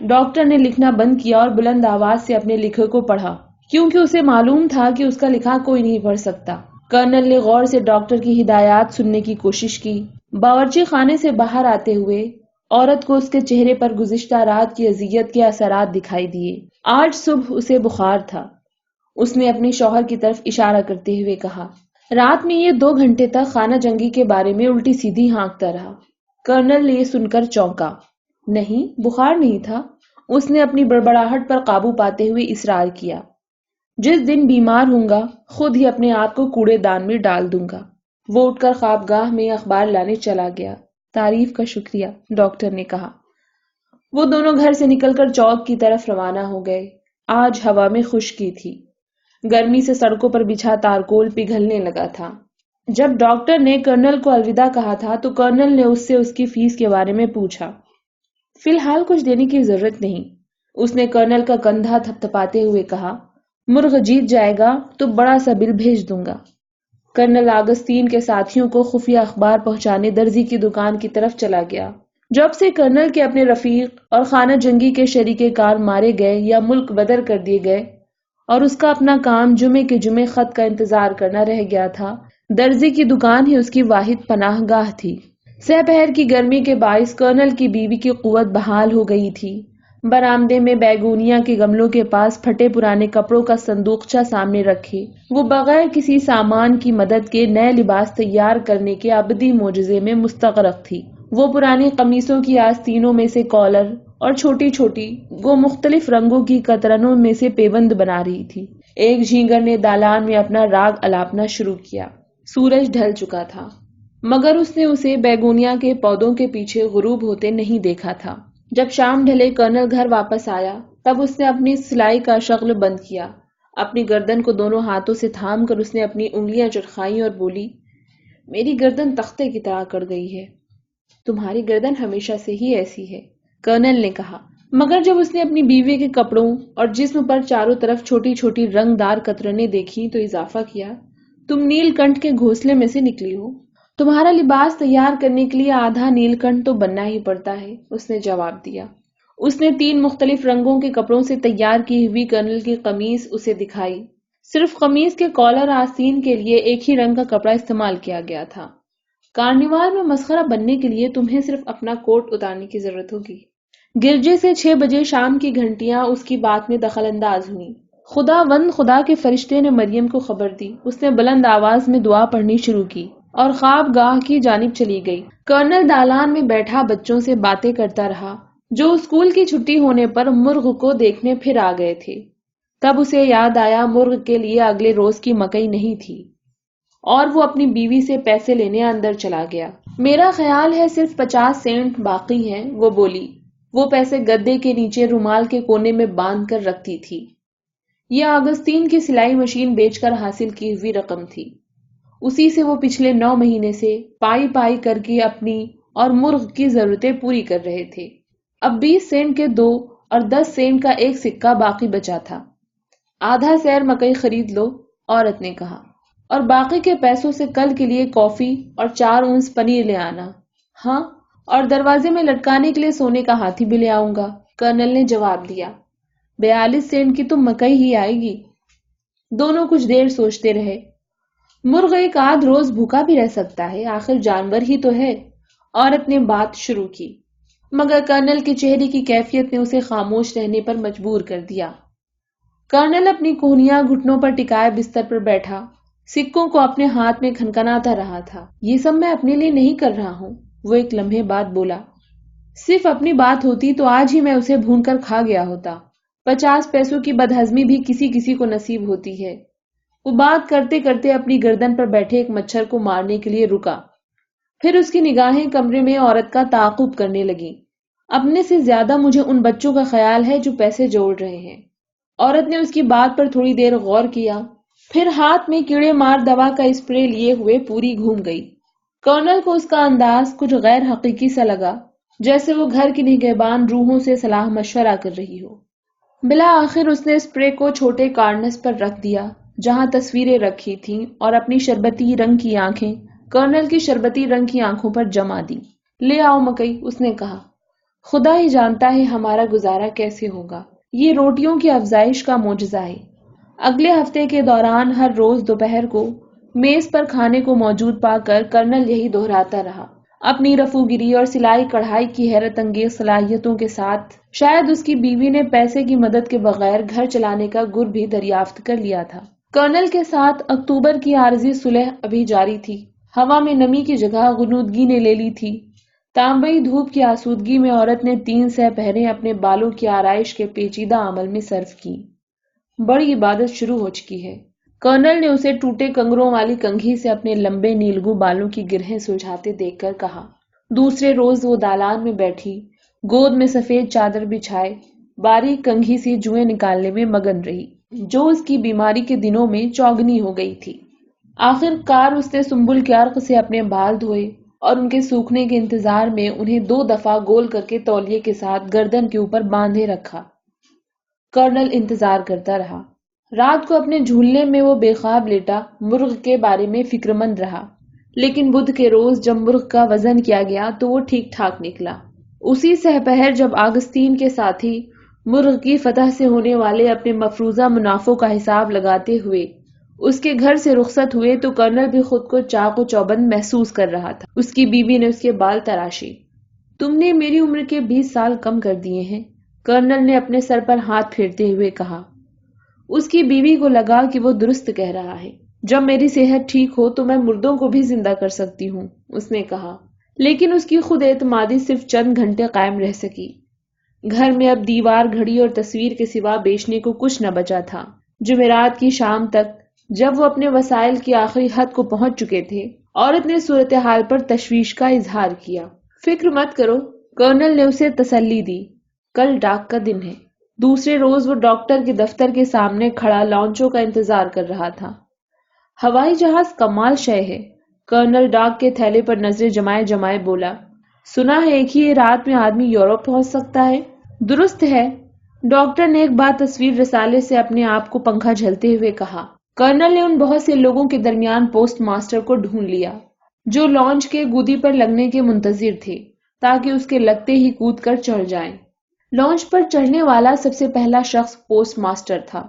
ڈاکٹر نے لکھنا بند کیا اور بلند آواز سے اپنے لکھے کو پڑھا، کیونکہ اسے معلوم تھا کہ اس کا لکھا کوئی نہیں پڑھ سکتا۔ کرنل نے غور سے ڈاکٹر کی ہدایات سننے کی کوشش کی۔ باورچی خانے سے باہر آتے ہوئے عورت کو اس کے چہرے پر گزشتہ رات کی اذیت کے اثرات دکھائی دیے۔ آج صبح اسے بخار تھا، اس نے اپنے شوہر کی طرف اشارہ کرتے ہوئے کہا۔ رات میں یہ 2 گھنٹے تک خانہ جنگی کے بارے میں الٹی سیدھی ہانکتا رہا۔ کرنل نے یہ سن کر چونکا۔ نہیں، بخار نہیں تھا، اس نے اپنی بڑبڑاہٹ پر قابو پاتے ہوئے اصرار کیا۔ جس دن بیمار ہوں گا خود ہی اپنے آپ کو کوڑے دان میں ڈال دوں گا۔ وہ اٹھ کر خوابگاہ میں اخبار لانے چلا گیا۔ تعریف کا شکریہ، ڈاکٹر نے کہا۔ وہ دونوں گھر سے نکل کر چوک کی طرف روانہ ہو گئے۔ آج ہوا میں خشکی تھی، گرمی سے سڑکوں پر بچھا تارکول پگھلنے لگا تھا۔ جب ڈاکٹر نے کرنل کو الوداع کہا تھا تو کرنل نے اس سے اس کی فیس کے بارے میں پوچھا۔ فی الحال کچھ دینے کی ضرورت نہیں، اس نے کرنل کا کندھا تھپتھپاتے ہوئے کہا۔ مرغ جیت جائے گا تو بڑا سا بل بھیج دوں گا۔ کرنل آگستین کے ساتھیوں کو خفیہ اخبار پہنچانے درزی کی دکان کی طرف چلا گیا۔ جب سے کرنل کے اپنے رفیق اور خانہ جنگی کے شریک کار مارے گئے یا ملک بدر کر دیے گئے اور اس کا اپنا کام جمعے کے جمعے خط کا انتظار کرنا رہ گیا تھا، درزی کی دکان ہی اس کی واحد پناہ گاہ تھی۔ سہ پہر کی گرمی کے باعث کرنل کی بیوی کی قوت بحال ہو گئی تھی۔ برآمدے میں بیگونیا کے گملوں کے پاس پھٹے پرانے کپڑوں کا صندوقچہ سامنے رکھے وہ بغیر کسی سامان کی مدد کے نئے لباس تیار کرنے کے ابدی معجزے میں مستغرق تھی۔ وہ پرانی قمیصوں کی آستینوں میں سے کالر اور چھوٹی چھوٹی گو مختلف رنگوں کی قطرنوں میں سے پیوند بنا رہی تھی۔ ایک جھینگر نے دالان میں اپنا راگ الاپنا شروع کیا۔ سورج ڈھل چکا تھا، مگر اس نے اسے بیگونیا کے پودوں کے پیچھے غروب ہوتے نہیں دیکھا تھا۔ جب شام ڈھلے کرنل گھر واپس آیا تب اس نے اپنی سلائی کا شغل بند کیا۔ اپنی گردن کو دونوں ہاتھوں سے تھام کر اس نے اپنی انگلیاں چرخائیں اور بولی، میری گردن تختے کی طرح کر گئی ہے۔ تمہاری گردن ہمیشہ سے ہی ایسی ہے، کرنل نے کہا، مگر جب اس نے اپنی بیوی کے کپڑوں اور جسم پر چاروں طرف چھوٹی چھوٹی رنگ دار قطرنیں دیکھی تو اضافہ کیا، تم نیل کنٹھ کے گھونسلے میں سے نکلی ہو۔ تمہارا لباس تیار کرنے کے لیے آدھا نیل کنٹھ تو بننا ہی پڑتا ہے، اس نے جواب دیا۔ اس نے 3 مختلف رنگوں کے کپڑوں سے تیار کی ہوئی کرنل کی قمیص اسے دکھائی۔ صرف قمیص کے کالر آستین کے لیے ایک ہی رنگ کا کپڑا استعمال کیا گیا تھا۔ کارنیوال میں مسخرہ بننے کے لیے تمہیں صرف اپنا کوٹ اتارنے کی ضرورت ہوگی۔ گرجے سے 6 بجے شام کی گھنٹیاں اس کی بات میں دخل انداز ہوئیں۔ خدا وند خدا کے فرشتے نے مریم کو خبر دی۔ اس نے بلند آواز میں دعا پڑھنی شروع کی اور خواب گاہ کی جانب چلی گئی۔ کرنل دالان میں بیٹھا بچوں سے باتیں کرتا رہا جو اسکول کی چھٹی ہونے پر مرغ کو دیکھنے پھر آ گئے تھے۔ تب اسے یاد آیا مرغ کے لیے اگلے روز کی مکئی نہیں تھی اور وہ اپنی بیوی سے پیسے لینے اندر چلا گیا۔ میرا خیال ہے صرف 50 سینٹ باقی ہیں، وہ بولی۔ وہ پیسے گدے کے نیچے رومال کے کونے میں باندھ کر رکھتی تھی۔ یہ آگستین کی سلائی مشین بیچ کر حاصل کی ہوئی رقم تھی۔ اسی سے وہ پچھلے 9 مہینے سے پائی پائی کر کے اپنی اور مرغ کی ضرورتیں پوری کر رہے تھے۔ اب 20 سینٹ کے 2 اور 10 سینٹ کا ایک سکہ باقی بچا تھا۔ آدھا سیر مکئی خرید لو، عورت نے کہا، اور باقی کے پیسوں سے کل کے لیے کافی اور 4 اونس پنیر لے آنا۔ ہاں، اور دروازے میں لٹکانے کے لیے سونے کا ہاتھی بھی لے آؤں گا، کرنل نے جواب دیا۔ 42 سینٹ کی تو مکئی ہی آئے گی۔ دونوں کچھ دیر سوچتے رہے۔ مرغ ایک آدھ روز بھوکا بھی رہ سکتا ہے، آخر جانور ہی تو ہے، عورت نے بات شروع کی، مگر کرنل کے چہرے کی کیفیت نے اسے خاموش رہنے پر مجبور کر دیا۔ کرنل اپنی کوہنیاں گھٹنوں پر ٹکائے بستر پر بیٹھا سکوں کو اپنے ہاتھ میں کھنکھناتا رہا تھا۔ یہ سب میں اپنے لیے نہیں کر رہا ہوں، وہ ایک لمحے بعد بولا۔ صرف اپنی بات ہوتی تو آج ہی میں اسے بھون کر کھا گیا ہوتا۔ 50 پیسوں کی بدہضمی بھی کسی کسی کو نصیب ہوتی ہے۔ وہ بات کرتے کرتے اپنی گردن پر بیٹھے ایک مچھر کو مارنے کے لیے رکا۔ پھر اس کی نگاہیں کمرے میں عورت کا تعاقب کرنے لگیں۔ اپنے سے زیادہ مجھے ان بچوں کا خیال ہے جو پیسے جوڑ رہے ہیں۔ عورت نے اس کی بات پر تھوڑی دیر غور کیا، پھر ہاتھ میں کیڑے مار دوا کا اسپرے لیے ہوئے پوری گھوم گئی۔ کرنل کو اس کا انداز کچھ غیر حقیقی سا لگا، جیسے وہ گھر کی نگہبان روحوں سے صلاح مشورہ کر رہی ہو۔ بالآخر اس نے اسپرے کو چھوٹے کارنس پر رکھ دیا جہاں تصویریں رکھی تھیں، اور اپنی شربتی رنگ کی آنکھیں کرنل کی شربتی رنگ کی آنکھوں پر جما دی۔ لے آؤ مکئی، اس نے کہا۔ خدا ہی جانتا ہے ہمارا گزارا کیسے ہوگا، یہ روٹیوں کی افزائش کا معجزہ ہے۔ اگلے ہفتے کے دوران ہر روز دوپہر کو میز پر کھانے کو موجود پا کر کرنل یہی دہراتا رہا، اپنی رفوگری اور سلائی کڑھائی کی حیرت انگیز صلاحیتوں کے ساتھ۔ شاید اس کی بیوی نے پیسے کی مدد کے بغیر گھر چلانے کا گر بھی دریافت کر لیا تھا۔ کرنل کے ساتھ اکتوبر کی عارضی صلح ابھی جاری تھی۔ ہوا میں نمی کی جگہ غنودگی نے لے لی تھی۔ تانبئی دھوپ کی آسودگی میں عورت نے 3 سہ پہریں اپنے بالوں کی آرائش کے پیچیدہ عمل میں صرف کی۔ بڑی عبادت شروع ہو چکی ہے۔ کرنل نے اسے ٹوٹے کنگروں والی کنگھی سے اپنے لمبے نیلگو بالوں کی گرہیں سلجھاتے دیکھ کر کہا۔ دوسرے روز وہ دالان میں بیٹھی، گود میں سفید چادر بچھائے، باریک کنگھی سے جوئیں نکالنے میں مگن رہی، جو اس کی بیماری کے دنوں میں چوگنی ہو گئی تھی۔ آخر کار اس نے سنبل کے عرق سے اپنے بال دھوئے اور ان کے سوکھنے کے انتظار میں انہیں 2 دفعہ گول کر کے تولیے کے ساتھ گردن کے اوپر باندھے رکھا۔ کرنل انتظار کرتا رہا۔ رات کو اپنے جھولنے میں وہ بے خواب لیٹا مرغ کے بارے میں فکر مند رہا، لیکن بدھ کے روز جب مرغ کا وزن کیا گیا تو وہ ٹھیک ٹھاک نکلا۔ اسی سہ پہر جب آگستین کے ساتھی مرغ کی فتح سے ہونے والے اپنے مفروضہ منافعوں کا حساب لگاتے ہوئے اس کے گھر سے رخصت ہوئے تو کرنل بھی خود کو چاق و چوبند محسوس کر رہا تھا۔ اس کی بیوی نے اس کے بال تراشے۔ تم نے میری عمر کے 20 سال کم کر دیے ہیں، کرنل نے اپنے سر پر ہاتھ پھیرتے ہوئے کہا۔ اس کی بیوی کو لگا کہ وہ درست کہہ رہا ہے۔ جب میری صحت ٹھیک ہو تو میں مردوں کو بھی زندہ کر سکتی ہوں، اس نے کہا، لیکن اس کی خود اعتمادی صرف چند گھنٹے قائم رہ سکی۔ گھر میں اب دیوار گھڑی اور تصویر کے سوا بیچنے کو کچھ نہ بچا تھا۔ جمعرات کی شام تک جب وہ اپنے وسائل کی آخری حد کو پہنچ چکے تھے، عورت نے صورتحال پر تشویش کا اظہار کیا۔ فکر مت کرو، کرنل نے اسے تسلی دی، کل ڈاک کا دن ہے۔ دوسرے روز وہ ڈاکٹر کے دفتر کے سامنے کھڑا لانچوں کا انتظار کر رہا تھا۔ ہوائی جہاز کمال شے ہے، کرنل ڈاک کے تھیلے پر نظریں جمائے جمائے بولا۔ سنا ہے ایک ہی رات میں آدمی یورپ پہنچ سکتا ہے؟ درست ہے، ڈاکٹر نے ایک بار تصویر رسالے سے اپنے آپ کو پنکھا جھلتے ہوئے کہا۔ کرنل نے ان بہت سے لوگوں کے درمیان پوسٹ ماسٹر کو ڈھونڈ لیا جو لانچ کے گودی پر لگنے کے منتظر تھے تاکہ اس کے لگتے ہی کود کر چڑھ جائیں۔ لانچ پر چڑھنے والا سب سے پہلا شخص پوسٹ ماسٹر تھا۔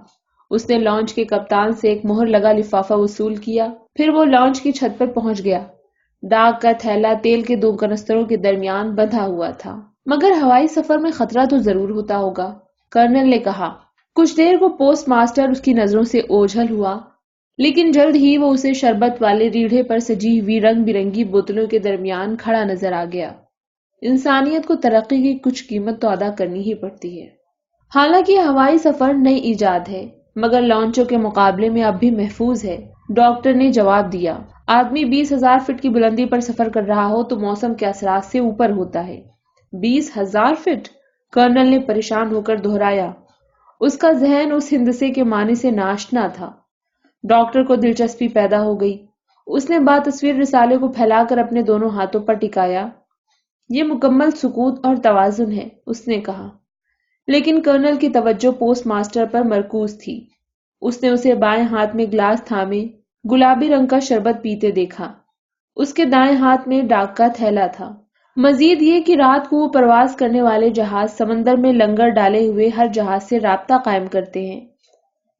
اس نے لانچ کے کپتان سے ایک مہر لگا لفافہ وصول کیا، پھر وہ لانچ کی چھت پر پہنچ گیا۔ ڈاک کا تھیلا تیل کے 2 کنستروں کے درمیان بندھا ہوا تھا۔ مگر ہوائی سفر میں خطرہ تو ضرور ہوتا ہوگا، کرنل نے کہا۔ کچھ دیر کو پوسٹ ماسٹر اس کی نظروں سے اوجھل ہوا، لیکن جلد ہی وہ اسے شربت والے ریڑھے پر سجی ہوئی رنگ برنگی بوتلوں کے درمیان کھڑا نظر آ گیا۔ انسانیت کو ترقی کی کچھ قیمت تو ادا کرنی ہی پڑتی ہے۔ حالانکہ ہوائی سفر نئی ایجاد ہے، مگر لانچوں کے مقابلے میں اب بھی محفوظ ہے، ڈاکٹر نے جواب دیا۔ آدمی 20,000 فٹ کی بلندی پر سفر کر رہا ہو تو موسم کے اثرات سے اوپر ہوتا ہے۔ 20,000 فٹ؟ کرنل نے پریشان ہو کر دہرایا۔ اس کا ذہن اس ہندسے کے معنی سے ناشنا تھا۔ ڈاکٹر کو دلچسپی پیدا ہو گئی۔ اس نے تصویر رسالے کو پھیلا کر اپنے دونوں ہاتھوں پر ٹکایا۔ یہ مکمل سکوت اور توازن ہے، اس نے کہا، لیکن کرنل کی توجہ پوسٹ ماسٹر پر مرکوز تھی۔ اس نے اسے بائیں ہاتھ میں گلاس تھامے گلابی رنگ کا شربت پیتے دیکھا۔ اس کے دائیں ہاتھ میں ڈاک کا تھیلا تھا۔ مزید یہ کہ رات کو وہ پرواز کرنے والے جہاز سمندر میں لنگر ڈالے ہوئے ہر جہاز سے رابطہ قائم کرتے ہیں۔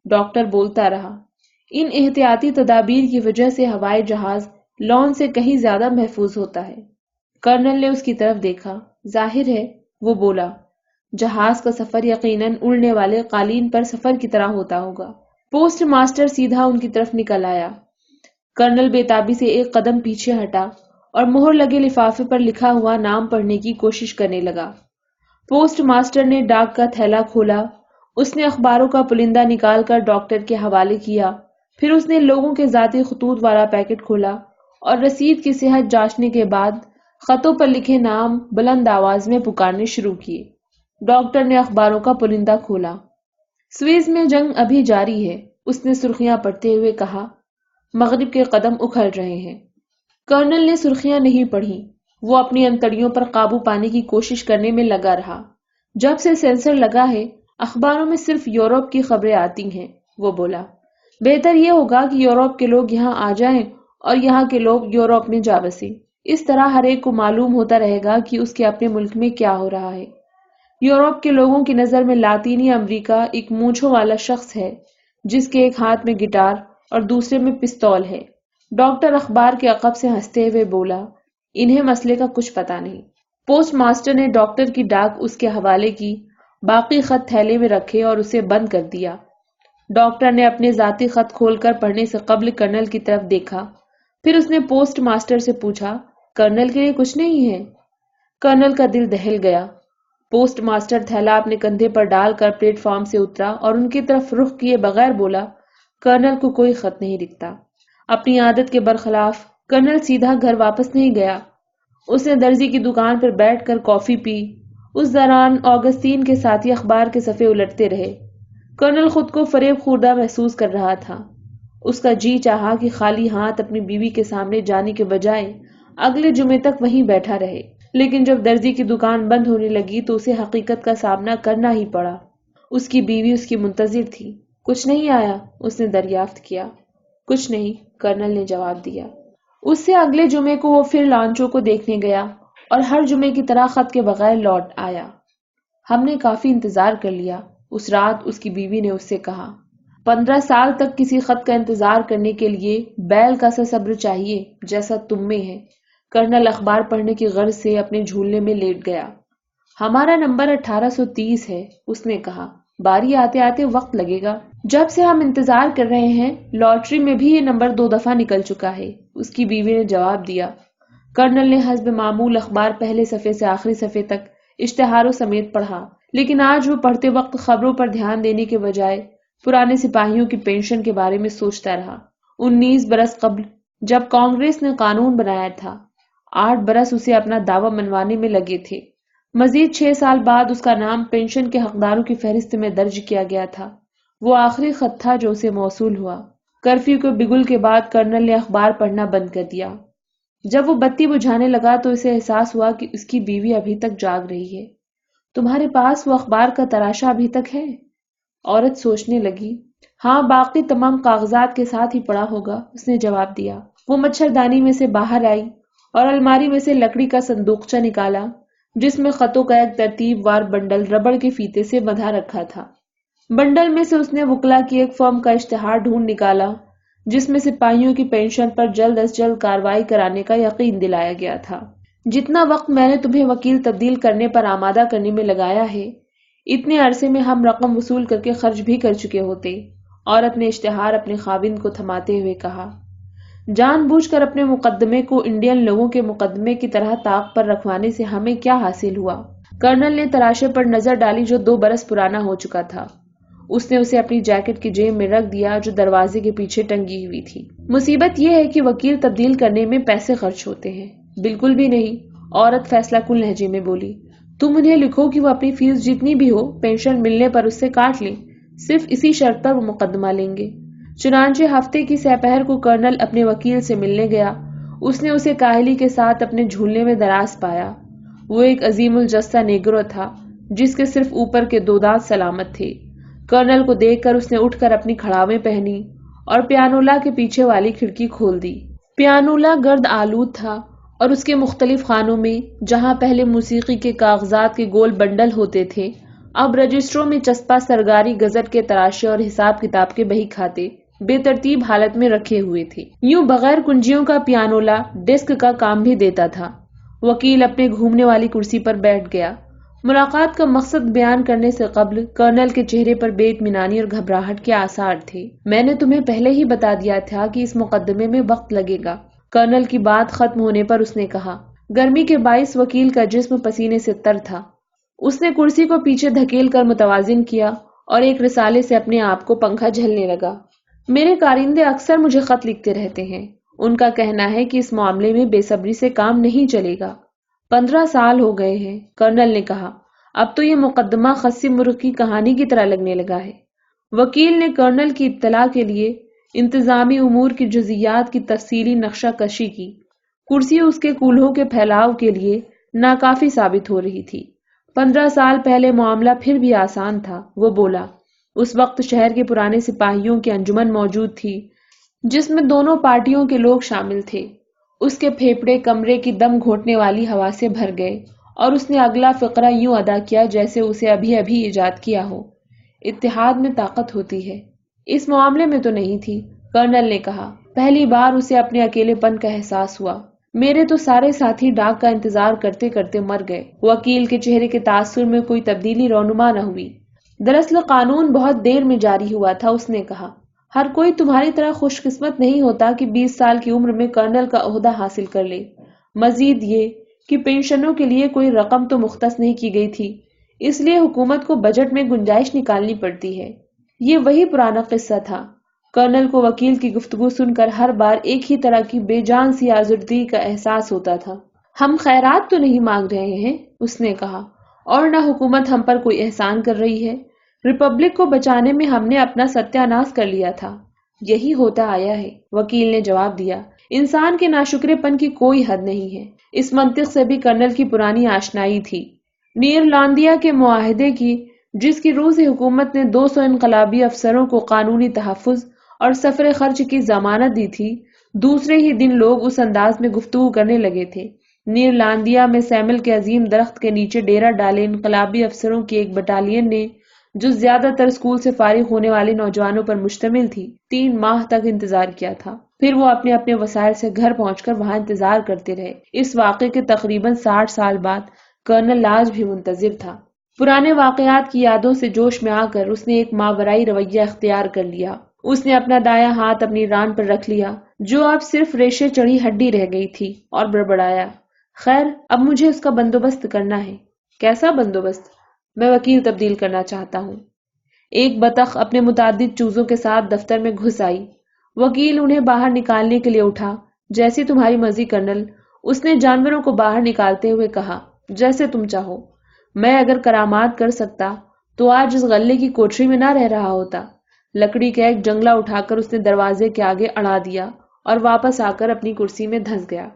ڈاکٹر بولتا رہا۔ ان احتیاطی تدابیر کی وجہ سے ہوائی جہاز لان سے کہیں زیادہ محفوظ ہوتا ہے۔ کرنل نے اس کی طرف دیکھا۔ ظاہر ہے، وہ بولا، جہاز کا سفر یقیناً اڑنے والے قالین پر سفر کی طرح ہوتا ہوگا۔ پوسٹ ماسٹر سیدھا ان کی طرف نکل آیا۔ کرنل بےتابی سے ایک قدم پیچھے ہٹا اور مہر لگے لفافے پر لکھا ہوا نام پڑھنے کی کوشش کرنے لگا۔ پوسٹ ماسٹر نے ڈاک کا تھیلا کھولا۔ اس نے اخباروں کا پلندہ نکال کر ڈاکٹر کے حوالے کیا۔ پھر اس نے لوگوں کے ذاتی خطوط والا پیکٹ کھولا اور رسید کی صحت جانچنے کے بعد خطوں پر لکھے نام بلند آواز میں پکارنے شروع کیے۔ ڈاکٹر نے اخباروں کا پلندہ کھولا۔ سوئز میں جنگ ابھی جاری ہے، اس نے سرخیاں پڑھتے ہوئے کہا۔ مغرب کے قدم اکھڑ رہے ہیں۔ کرنل نے سرخیاں نہیں پڑھی۔ وہ اپنی انتڑیوں پر قابو پانے کی کوشش کرنے میں لگا رہا۔ جب سے سینسر لگا ہے اخباروں میں صرف یورپ کی خبریں آتی ہیں، وہ بولا۔ بہتر یہ ہوگا کہ یورپ کے لوگ یہاں آ جائیں اور یہاں کے لوگ یورپ میں جا بسیں۔ اس طرح ہر ایک کو معلوم ہوتا رہے گا کہ اس کے اپنے ملک میں کیا ہو رہا ہے۔ یورپ کے لوگوں کی نظر میں لاطینی امریکہ ایک مونچھوں والا شخص ہے جس کے ایک ہاتھ میں گٹار اور دوسرے میں پستول ہے۔ ڈاکٹر اخبار کے عقب سے ہنستے ہوئے بولا، انہیں مسئلے کا کچھ پتا نہیں۔ پوسٹ ماسٹر نے ڈاکٹر کی ڈاک اس کے حوالے کی، باقی خط تھیلے میں رکھے اور اسے بند کر دیا۔ ڈاکٹر نے اپنے ذاتی خط کھول کر پڑھنے سے قبل کرنل کی طرف دیکھا، پھر اس نے پوسٹ ماسٹر سے پوچھا، کرنل کے لیے کچھ نہیں ہے؟ کرنل کا دل دہل گیا۔ پوسٹ ماسٹر تھیلا اپنے کندھے پر ڈال کر پلیٹ فارم سے اترا اور ان کی طرف رخ کیے بغیر بولا، کرنل کو کوئی خط نہیں دکھتا۔ اپنی عادت کے برخلاف کرنل سیدھا گھر واپس نہیں گیا۔ اس نے درزی کی دکان پر بیٹھ کر کافی پی۔ اس دوران آگستین کے ساتھی اخبار کے صفحے الٹتے رہے۔ کرنل خود کو فریب خوردہ محسوس کر رہا تھا۔ اس کا جی چاہا کہ خالی ہاتھ اپنی بیوی کے سامنے جانے کے بجائے اگلے جمعے تک وہیں بیٹھا رہے، لیکن جب درزی کی دکان بند ہونے لگی تو اسے حقیقت کا سامنا کرنا ہی پڑا۔ اس کی بیوی اس کی منتظر تھی۔ کچھ نہیں آیا؟ اس نے دریافت کیا۔ کچھ نہیں، کرنل نے جواب دیا۔ اس سے اگلے جمعے کو وہ پھر لانچو کو دیکھنے گیا اور ہر جمعے کی طرح خط کے بغیر لوٹ آیا۔ ہم نے کافی انتظار کر لیا، اس رات اس کی بیوی نے اس سے کہا۔ 15 سال تک کسی خط کا انتظار کرنے کے لیے بیل کا سا صبر چاہیے جیسا تم میں ہے۔ کرنل اخبار پڑھنے کی غرض سے اپنے جھولنے میں لیٹ گیا۔ ہمارا نمبر 1830 ہے، اس نے کہا۔ باری آتے آتے وقت لگے گا۔ جب سے ہم انتظار کر رہے ہیں لاٹری میں بھی یہ نمبر 2 دفعہ نکل چکا ہے، اس کی بیوی نے جواب دیا۔ کرنل نے حسب معمول اخبار پہلے صفحے سے آخری صفحے تک اشتہاروں سمیت پڑھا، لیکن آج وہ پڑھتے وقت خبروں پر دھیان دینے کے بجائے پرانے سپاہیوں کی پینشن کے بارے میں سوچتا رہا۔ 19 برس قبل جب کانگریس نے قانون بنایا تھا، 8 برس اسے اپنا دعویٰ منوانے میں لگے تھے۔ مزید 6 سال بعد اس کا نام پینشن کے حقداروں کی فہرست میں درج کیا گیا تھا۔ وہ آخری خط تھا جو اسے موصول ہوا۔ کرفیو کے بگل کے بعد کرنل نے اخبار پڑھنا بند کر دیا۔ جب وہ بتی بجھانے لگا تو اسے احساس ہوا کہ اس کی بیوی ابھی تک جاگ رہی ہے۔ تمہارے پاس وہ اخبار کا تراشا ابھی تک ہے؟ عورت سوچنے لگی۔ ہاں، باقی تمام کاغذات کے ساتھ ہی پڑا ہوگا، اس نے جواب دیا۔ وہ مچھردانی میں سے باہر آئی اور الماری میں سے لکڑی کا صندوقچہ نکالا جس میں خطوں کا ایک ترتیب وار بنڈل ربڑ کے فیتے سے بندھا رکھا تھا۔ بنڈل میں سے اس نے وکلا کی ایک فرم کا اشتہار ڈھونڈ نکالا جس میں سپاہیوں کی پینشن پر جلد از جلد کارروائی کرانے کا یقین دلایا گیا تھا۔ جتنا وقت میں نے تمہیں وکیل تبدیل کرنے پر آمادہ کرنے میں لگایا ہے، اتنے عرصے میں ہم رقم وصول کر کے خرچ بھی کر چکے ہوتے۔ عورت نے اشتہار اپنے خاوند کو تھماتے ہوئے کہا۔ جان بوجھ کر اپنے مقدمے کو انڈین لوگوں کے مقدمے کی طرح طاق پر رکھوانے سے ہمیں کیا حاصل ہوا؟ کرنل نے تراشے پر نظر ڈالی جو 2 برس پرانا ہو چکا تھا۔ اس نے اسے اپنی جیکٹ کی جیب میں رکھ دیا جو دروازے کے پیچھے ٹنگی ہوئی تھی۔ مصیبت یہ ہے کہ وکیل تبدیل کرنے میں پیسے خرچ ہوتے ہیں۔ بالکل بھی نہیں، عورت فیصلہ کن لہجے میں بولی۔ تم انہیں لکھو کہ وہ اپنی فیس جتنی بھی ہو پینشن ملنے پر اس سے کاٹ لیں، صرف اسی شرط پر وہ مقدمہ لیں گے۔ چنانچہ ہفتے کی سپہر کو کرنل اپنے وکیل سے ملنے گیا۔ اس نے اسے کاہلی کے ساتھ اپنے جھولنے میں دراز پایا۔ وہ ایک عظیم الجثہ نیگرو تھا جس کے صرف اوپر کے 2 دانت سلامت تھے۔ کرنل کو دیکھ کر اس نے اٹھ کر اپنی کھڑاویں پہنی اور پیانولا کے پیچھے والی کھڑکی کھول دی۔ پیانولا گرد آلود تھا اور اس کے مختلف خانوں میں جہاں پہلے موسیقی کے کاغذات کے گول بنڈل ہوتے تھے، اب رجسٹروں میں چسپاں سرگاری گزٹ کے تراشے اور حساب کتاب کے بہی کھاتے بے ترتیب حالت میں رکھے ہوئے تھے۔ یوں بغیر کنجیوں کا پیانولا ڈیسک کا کام بھی دیتا تھا۔ وکیل اپنے گھومنے والی کرسی پر بیٹھ گیا۔ ملاقات کا مقصد بیان کرنے سے قبل کرنل کے چہرے پر بے اطمینانی اور گھبراہٹ کے آثار تھے۔ میں نے تمہیں پہلے ہی بتا دیا تھا کہ اس مقدمے میں وقت لگے گا، کرنل کی بات ختم ہونے پر اس نے کہا۔ گرمی کے باعث وکیل کا جسم پسینے سے تر تھا۔ اس نے کرسی کو پیچھے دھکیل کر متوازن کیا اور ایک رسالے سے اپنے آپ کو پنکھا جھلنے لگا۔ میرے کارندے اکثر مجھے خط لکھتے رہتے ہیں۔ ان کا کہنا ہے کہ اس معاملے میں بے صبری سے کام نہیں چلے گا۔ 15 سال ہو گئے ہیں، کرنل نے کہا۔ اب تو یہ مقدمہ خسی مرغ کی کہانی کی طرح لگنے لگا ہے۔ وکیل نے کرنل کی اطلاع کے لیے انتظامی امور کی جزیات کی تفصیلی نقشہ کشی کی۔ کرسی اس کے کولہوں کے پھیلاؤ کے لیے ناکافی ثابت ہو رہی تھی۔ 15 سال پہلے معاملہ پھر بھی آسان تھا، وہ بولا۔ اس وقت شہر کے پرانے سپاہیوں کی انجمن موجود تھی جس میں دونوں پارٹیوں کے لوگ شامل تھے۔ اس کے پھیپھڑے کمرے کی دم گھونٹنے والی ہوا سے بھر گئے اور اس نے اگلا فقرہ یوں ادا کیا جیسے اسے ابھی ابھی ایجاد کیا ہو۔ اتحاد میں طاقت ہوتی ہے، اس معاملے میں تو نہیں تھی، کرنل نے کہا۔ پہلی بار اسے اپنے اکیلے پن کا احساس ہوا۔ میرے تو سارے ساتھی ڈاک کا انتظار کرتے کرتے مر گئے۔ وکیل کے چہرے کے تاثر میں کوئی تبدیلی رونما نہ ہوئی۔ دراصل قانون بہت دیر میں جاری ہوا تھا، اس نے کہا۔ ہر کوئی تمہاری طرح خوش قسمت نہیں ہوتا کہ 20 سال کی عمر میں کرنل کا عہدہ حاصل کر لے۔ مزید یہ کہ پینشنوں کے لیے کوئی رقم تو مختص نہیں کی گئی تھی، اس لیے حکومت کو بجٹ میں گنجائش نکالنی پڑتی ہے۔ یہ وہی پرانا قصہ تھا۔ کرنل کو وکیل کی گفتگو سن کر ہر بار ایک ہی طرح کی بے جان سی آزردگی کا احساس ہوتا تھا۔ ہم خیرات تو نہیں مانگ رہے ہیں، اس نے کہا، اور نہ حکومت ہم پر کوئی احسان کر رہی ہے۔ ریپبلک کو بچانے میں ہم نے اپنا ستیہ ناش کر لیا تھا، یہی ہوتا آیا ہے، وکیل نے جواب دیا۔ انسان کے ناشکرے پن کی کوئی حد نہیں ہے۔ اس منطق سے بھی کرنل کی پرانی آشنائی تھی۔ نیرلانڈیا کے معاہدے کی، جس کی روح سے حکومت نے 200 انقلابی افسروں کو قانونی تحفظ اور سفر خرچ کی ضمانت دی تھی، دوسرے ہی دن لوگ اس انداز میں گفتگو کرنے لگے تھے۔ نیرلانڈیا میں سیمل کے عظیم درخت کے نیچے ڈیرا ڈالے انقلابی افسروں کی ایک بٹالین نے، جو زیادہ تر اسکول سے فارغ ہونے والے نوجوانوں پر مشتمل تھی، 3 ماہ تک انتظار کیا تھا۔ پھر وہ اپنے اپنے وسائل سے گھر پہنچ کر وہاں انتظار کرتے رہے۔ اس واقعے کے تقریباً 60 سال بعد کرنل آج بھی منتظر تھا۔ پرانے واقعات کی یادوں سے جوش میں آ کر اس نے ایک ماورائی رویہ اختیار کر لیا۔ اس نے اپنا دایاں ہاتھ اپنی ران پر رکھ لیا، جو اب صرف ریشے چڑھی ہڈی رہ گئی تھی، اور بڑبڑایا، خیر، اب مجھے اس کا بندوبست کرنا ہے۔ کیسا بندوبست؟ میں وکیل تبدیل کرنا چاہتا ہوں۔ ایک بطخ اپنے متعدد چوزوں کے ساتھ دفتر میں گھس آئی۔ وکیل انہیں باہر نکالنے کے لیے اٹھا۔ جیسی تمہاری مرضی کرنل، اس نے جانوروں کو باہر نکالتے ہوئے کہا، جیسے تم چاہو۔ میں اگر کرامات کر سکتا تو آج اس غلے کی کوٹری میں نہ رہ رہا ہوتا۔ لکڑی کا ایک جنگلہ اٹھا کر اس نے دروازے کے آگے اڑا دیا اور واپس آ کر اپنی کرسی میں دھنس گیا۔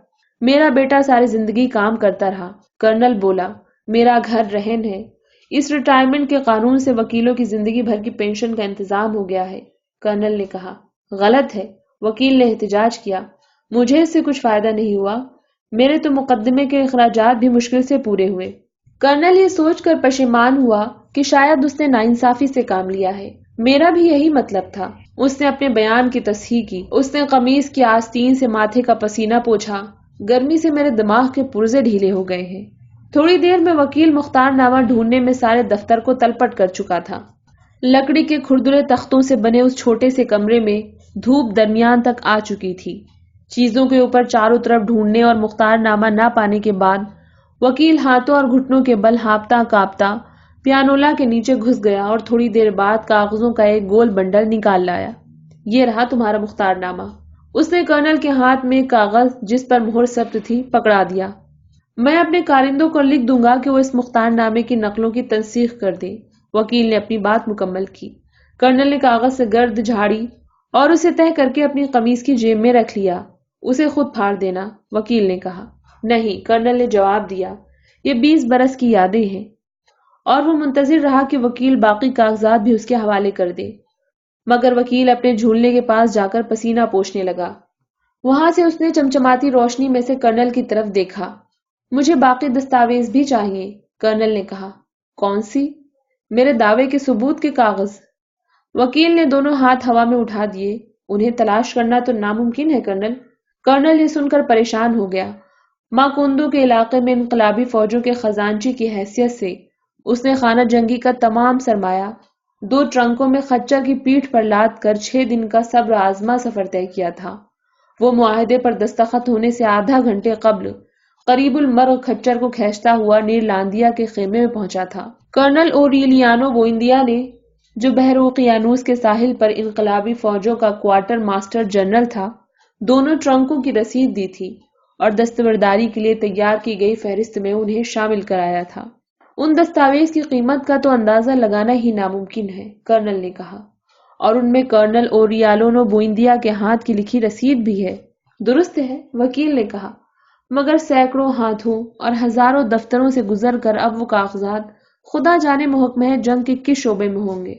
میرا بیٹا ساری زندگی کام کرتا رہا، کرنل بولا، میرا گھر رہن ہے۔ اس ریٹائرمنٹ کے قانون سے وکیلوں کی زندگی بھر کی پینشن کا انتظام ہو گیا ہے، کرنل نے کہا۔ غلط ہے، وکیل نے احتجاج کیا۔ مجھے اس سے کچھ فائدہ نہیں ہوا، میرے تو مقدمے کے اخراجات بھی مشکل سے پورے ہوئے۔ کرنل یہ سوچ کر پشیمان ہوا کہ شاید اس نے ناانصافی سے کام لیا ہے۔ میرا بھی یہی مطلب تھا، اس نے اپنے بیان کی تصحیح کی۔ اس نے قمیص کی آستین سے ماتھے کا پسینہ پوچھا۔ گرمی سے میرے دماغ کے پرزے ڈھیلے ہو گئے ہیں۔ تھوڑی دیر میں وکیل مختار نامہ ڈھونڈنے میں سارے دفتر کو تلپٹ کر چکا تھا۔ لکڑی کے کھردرے تختوں سے بنے اس چھوٹے سے کمرے میں دھوپ درمیان تک آ چکی تھی۔ چیزوں کے اوپر چاروں طرف ڈھونڈنے اور مختار نامہ نہ پانے کے بعد وکیل ہاتھوں اور گھٹنوں کے بل ہانپتا کانپتا پیانولا کے نیچے گھس گیا اور تھوڑی دیر بعد کاغذوں کا ایک گول بنڈل نکال لایا۔ یہ رہا تمہارا مختار نامہ۔ اس نے کرنل کے ہاتھ میں ایک کاغذ جس پر مہر ثبت تھی پکڑا دیا۔ میں اپنے کارندوں کو لکھ دوں گا کہ وہ اس مختار نامے کی نقلوں کی تنسیخ کر دیں۔ وکیل نے اپنی بات مکمل کی۔ کرنل نے کاغذ سے گرد جھاڑی اور اسے تہہ کر کے اپنی قمیص کی جیب میں رکھ لیا۔ اسے خود پھاڑ دینا، وکیل نے کہا۔ نہیں، کرنل نے جواب دیا، یہ 20 برس کی یادیں ہیں۔ اور وہ منتظر رہا کہ وکیل باقی کاغذات بھی اس کے حوالے کر دے، مگر وکیل اپنے جھولنے کے پاس جا کر پسینہ پوچھنے لگا۔ وہاں سے اس نے چمچماتی روشنی میں سے کرنل کی طرف دیکھا۔ مجھے باقی دستاویز بھی چاہیے، کرنل نے کہا۔ کون سی؟ میرے دعوے کے ثبوت کے کاغذ۔ وکیل نے دونوں ہاتھ ہوا میں اٹھا دیے۔ انہیں تلاش کرنا تو ناممکن ہے کرنل۔ کرنل یہ سن کر پریشان ہو گیا۔ ماکوندو کے علاقے میں انقلابی فوجوں کے خزانچی کی حیثیت سے اس نے خانہ جنگی کا تمام سرمایہ 2 ٹرنکوں میں خچر کی پیٹھ پر لاد کر 6 دن کا صبر آزما سفر طے کیا تھا۔ وہ معاہدے پر دستخط ہونے سے آدھا گھنٹے قبل قریب المرغ خچر کو کھینچتا ہوا نیرلانڈیا کے خیمے میں پہنچا تھا۔ کرنل اوریلیانو بوئندیا نے، جو بحر اوقیانوس کے ساحل پر انقلابی فوجوں کا کوارٹر ماسٹر جنرل تھا، دونوں ٹرنکوں کی رسید دی تھی اور دستبرداری کے لیے تیار کی گئی فہرست میں انہیں شامل کرایا تھا۔ ان دستاویز کی قیمت کا تو اندازہ لگانا ہی ناممکن ہے، کرنل نے کہا۔ اور ان میں کرنل اوریالونو بوئندیا کے ہاتھ کی لکھی رسید بھی ہے۔ درست ہے، وکیل نے کہا، مگر سینکڑوں ہاتھوں اور ہزاروں دفتروں سے گزر کر اب وہ کاغذات خدا جانے محکمہ جنگ کے کس شعبے میں ہوں گے۔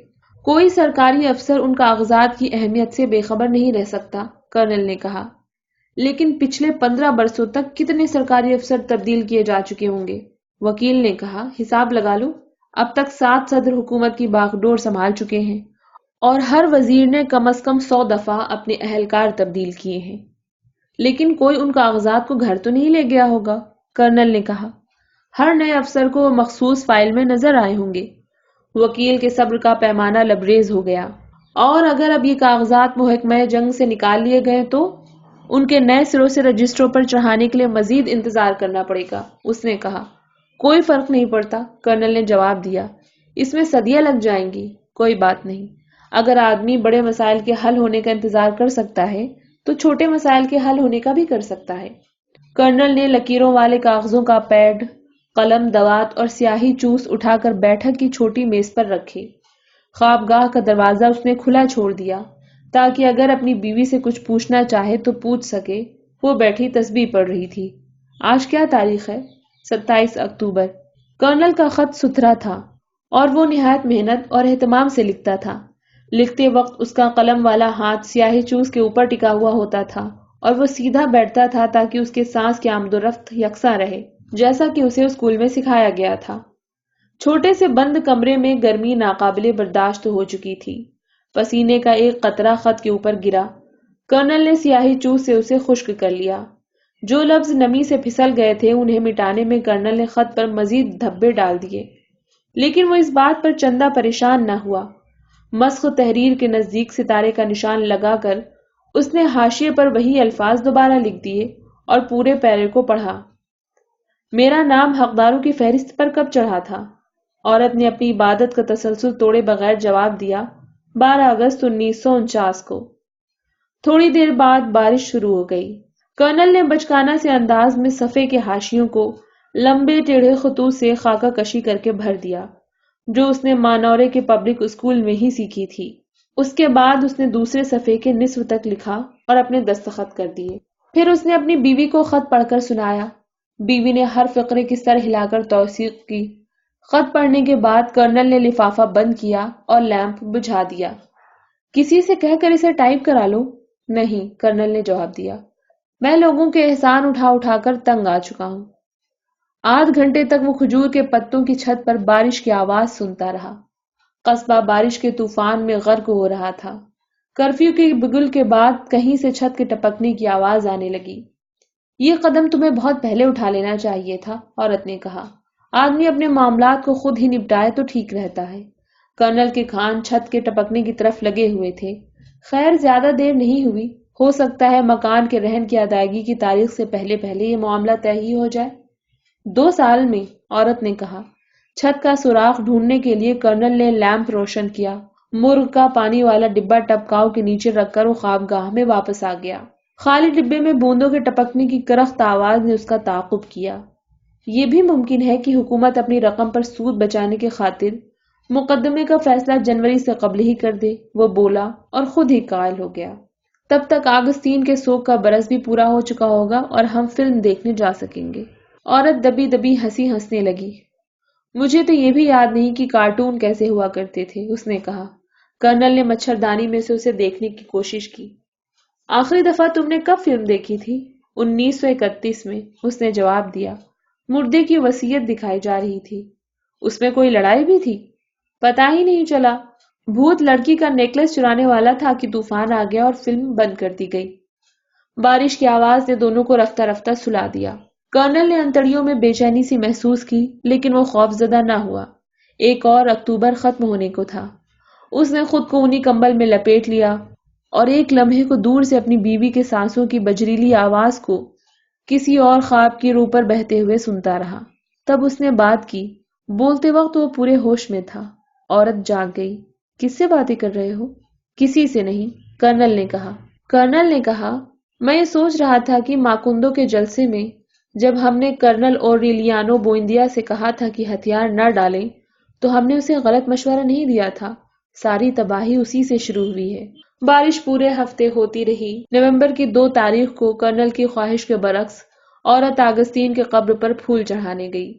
کوئی سرکاری افسر ان کاغذات کی اہمیت سے بے خبر نہیں رہ سکتا، کرنل نے کہا، لیکن پچھلے 15 برسوں تک کتنے سرکاری افسر تبدیل کیے جا چکے ہوں گے؟ وکیل نے کہا، حساب لگا لو، اب تک 7 صدر حکومت کی باغ ڈور سنبھال چکے ہیں اور ہر وزیر نے کم از کم 100 دفعہ اپنے اہلکار تبدیل کیے ہیں۔ لیکن کوئی ان کاغذات کو گھر تو نہیں لے گیا ہوگا، کرنل نے کہا۔ ہر نئے افسر کو وہ مخصوص فائل میں نظر آئے ہوں گے۔ وکیل کے صبر کا پیمانہ لبریز ہو گیا۔ اور اگر اب یہ کاغذات محکمہ جنگ سے نکال لیے گئے تو ان کے نئے سروں سے رجسٹروں پر چڑھانے کے لیے مزید انتظار کرنا پڑے گا، اس نے کہا۔ کوئی فرق نہیں پڑتا، کرنل نے جواب دیا، اس میں صدیاں لگ جائیں گی، کوئی بات نہیں۔ اگر آدمی بڑے مسائل کے حل ہونے کا انتظار کر سکتا ہے تو چھوٹے مسائل کے حل ہونے کا بھی کر سکتا ہے۔ کرنل نے لکیروں والے کاغذوں کا پیڈ، قلم، دوات اور سیاہی چوس اٹھا کر بیٹھک کی چھوٹی میز پر رکھے۔ خوابگاہ کا دروازہ اس نے کھلا چھوڑ دیا تاکہ اگر اپنی بیوی سے کچھ پوچھنا چاہے تو پوچھ سکے۔ وہ بیٹھی تسبیح پڑھ رہی تھی۔ آج کیا تاریخ ہے؟ 27 اکتوبر۔ کرنل کا خط ستھرا تھا اور وہ نہایت محنت اور اہتمام سے لکھتا تھا۔ لکھتے وقت اس کا قلم والا ہاتھ سیاہی چوس کے اوپر ٹکا ہوا ہوتا تھا اور وہ سیدھا بیٹھتا تھا تاکہ اس کے سانس کی آمد و رفت یکساں رہے، جیسا کہ اسے اسکول میں سکھایا گیا تھا۔ چھوٹے سے بند کمرے میں گرمی ناقابل برداشت ہو چکی تھی۔ پسینے کا ایک قطرہ خط کے اوپر گرا۔ کرنل نے سیاہی چوس سے اسے خشک کر لیا۔ جو لفظ نمی سے پھسل گئے تھے انہیں مٹانے میں کرنل نے خط پر مزید دھبے ڈال دیے، لیکن وہ اس بات پر چندہ پریشان نہ ہوا۔ مسخ تحریر کے نزدیک ستارے کا نشان لگا کر اس نے حاشیے پر وہی الفاظ دوبارہ لکھ دیے اور پورے پیرے کو پڑھا۔ میرا نام حقداروں کی فہرست پر کب چڑھا تھا؟ عورت نے اپنی عبادت کا تسلسل توڑے بغیر جواب دیا، 12 اگست 1949 کو۔ تھوڑی دیر بعد بارش شروع ہو گئی۔ کرنل نے بچکانہ سے انداز میں صفحے کے حاشیوں کو لمبے ٹیڑھے خطوط سے خاکہ کشی کر کے بھر دیا، جو اس نے مانورے کے پبلک اسکول میں ہی سیکھی تھی۔ اس کے بعد اس نے دوسرے صفحے کے نصف تک لکھا اور اپنے دستخط کر دیے۔ پھر اس نے اپنی بیوی کو خط پڑھ کر سنایا۔ بیوی نے ہر فقرے کی سر ہلا کر توثیق کی۔ خط پڑھنے کے بعد کرنل نے لفافہ بند کیا اور لیمپ بجھا دیا۔ کسی سے کہہ کر اسے ٹائپ کرا لو؟ نہیں، کرنل نے جواب دیا، میں لوگوں کے احسان اٹھا اٹھا کر تنگ آ چکا ہوں۔ آدھ گھنٹے تک وہ کھجور کے پتوں کی چھت پر بارش کی آواز سنتا رہا۔ قصبہ بارش کے طوفان میں غرق ہو رہا تھا۔ کرفیو کے بگل کے بعد کہیں سے چھت کے ٹپکنے کی آواز آنے لگی۔ یہ قدم تمہیں بہت پہلے اٹھا لینا چاہیے تھا، عورت نے کہا۔ آدمی اپنے معاملات کو خود ہی نپٹائے تو ٹھیک رہتا ہے۔ کرنل کے کان چھت کے ٹپکنے کی طرف لگے ہوئے تھے۔ خیر زیادہ دیر نہیں ہوئی، ہو سکتا ہے مکان کے رہن کی ادائیگی کی تاریخ سے پہلے پہلے یہ معاملہ طے ہی ہو جائے۔ 2 سال میں، عورت نے کہا۔ چھت کا سوراخ ڈھونڈنے کے لیے کرنل نے لیمپ روشن کیا۔ مرغ کا پانی والا ڈبہ ٹپکاؤ کے نیچے رکھ کر وہ خوابگاہ میں واپس آ گیا۔ خالی ڈبے میں بوندوں کے ٹپکنے کی کرخت آواز نے اس کا تعاقب کیا۔ یہ بھی ممکن ہے کہ حکومت اپنی رقم پر سود بچانے کی خاطر مقدمے کا فیصلہ جنوری سے قبل ہی کر دے، وہ بولا اور خود ہی قائل ہو گیا۔ تب تک آگستین کے سوگ کا برس بھی پورا ہو چکا ہوگا اور ہم فلم دیکھنے جا سکیں گے۔ عورت دبی دبی ہنسنے لگی۔ مجھے تو یہ بھی یاد نہیں کہ کارٹون کیسے ہوا کرتے تھے، اس نے کہا۔ کرنل نے مچھردانی میں سے اسے دیکھنے کی کوشش کی۔ آخری دفعہ تم نے کب فلم دیکھی تھی؟ 1931 میں، اس نے جواب دیا۔ مردے کی وصیت دکھائی جا رہی تھی۔ اس میں کوئی لڑائی بھی تھی؟ پتہ ہی نہیں چلا۔ بھوت لڑکی کا نیکلس چرانے والا تھا کہ طوفان آ گیا اور فلم بند کر دی گئی۔ بارش کی آواز نے دونوں کو رفتہ رفتہ سلا دیا۔ کرنل نے انتڑیوں میں بے چینی سی محسوس کی، لیکن وہ خوف زدہ نہ ہوا۔ 1 اور اکتوبر ختم ہونے کو تھا۔ اس نے خود کو اونی کمبل میں لپیٹ لیا اور ایک لمحے کو دور سے اپنی بیوی کے سانسوں کی بجریلی آواز کو کسی اور خواب کی روح پر بہتے ہوئے سنتا رہا۔ تب اس نے بات کی۔ بولتے وقت وہ پورے ہوش میں تھا۔ عورت جاگ گئی۔ کس سے باتیں کر رہے ہو؟ کسی سے نہیں، کرنل نے کہا۔ کرنل نے کہا، میں یہ سوچ رہا تھا کہ ماکندو کے جلسے میں جب ہم نے کرنل اوریلیانو بوئندیا سے کہا تھا کہ ہتھیار نہ ڈالیں تو ہم نے اسے غلط مشورہ نہیں دیا تھا۔ ساری تباہی اسی سے شروع ہوئی ہے۔ بارش پورے ہفتے ہوتی رہی۔ نومبر کی 2 تاریخ کو کرنل کی خواہش کے برعکس عورت آگستین کے قبر پر پھول چڑھانے گئی۔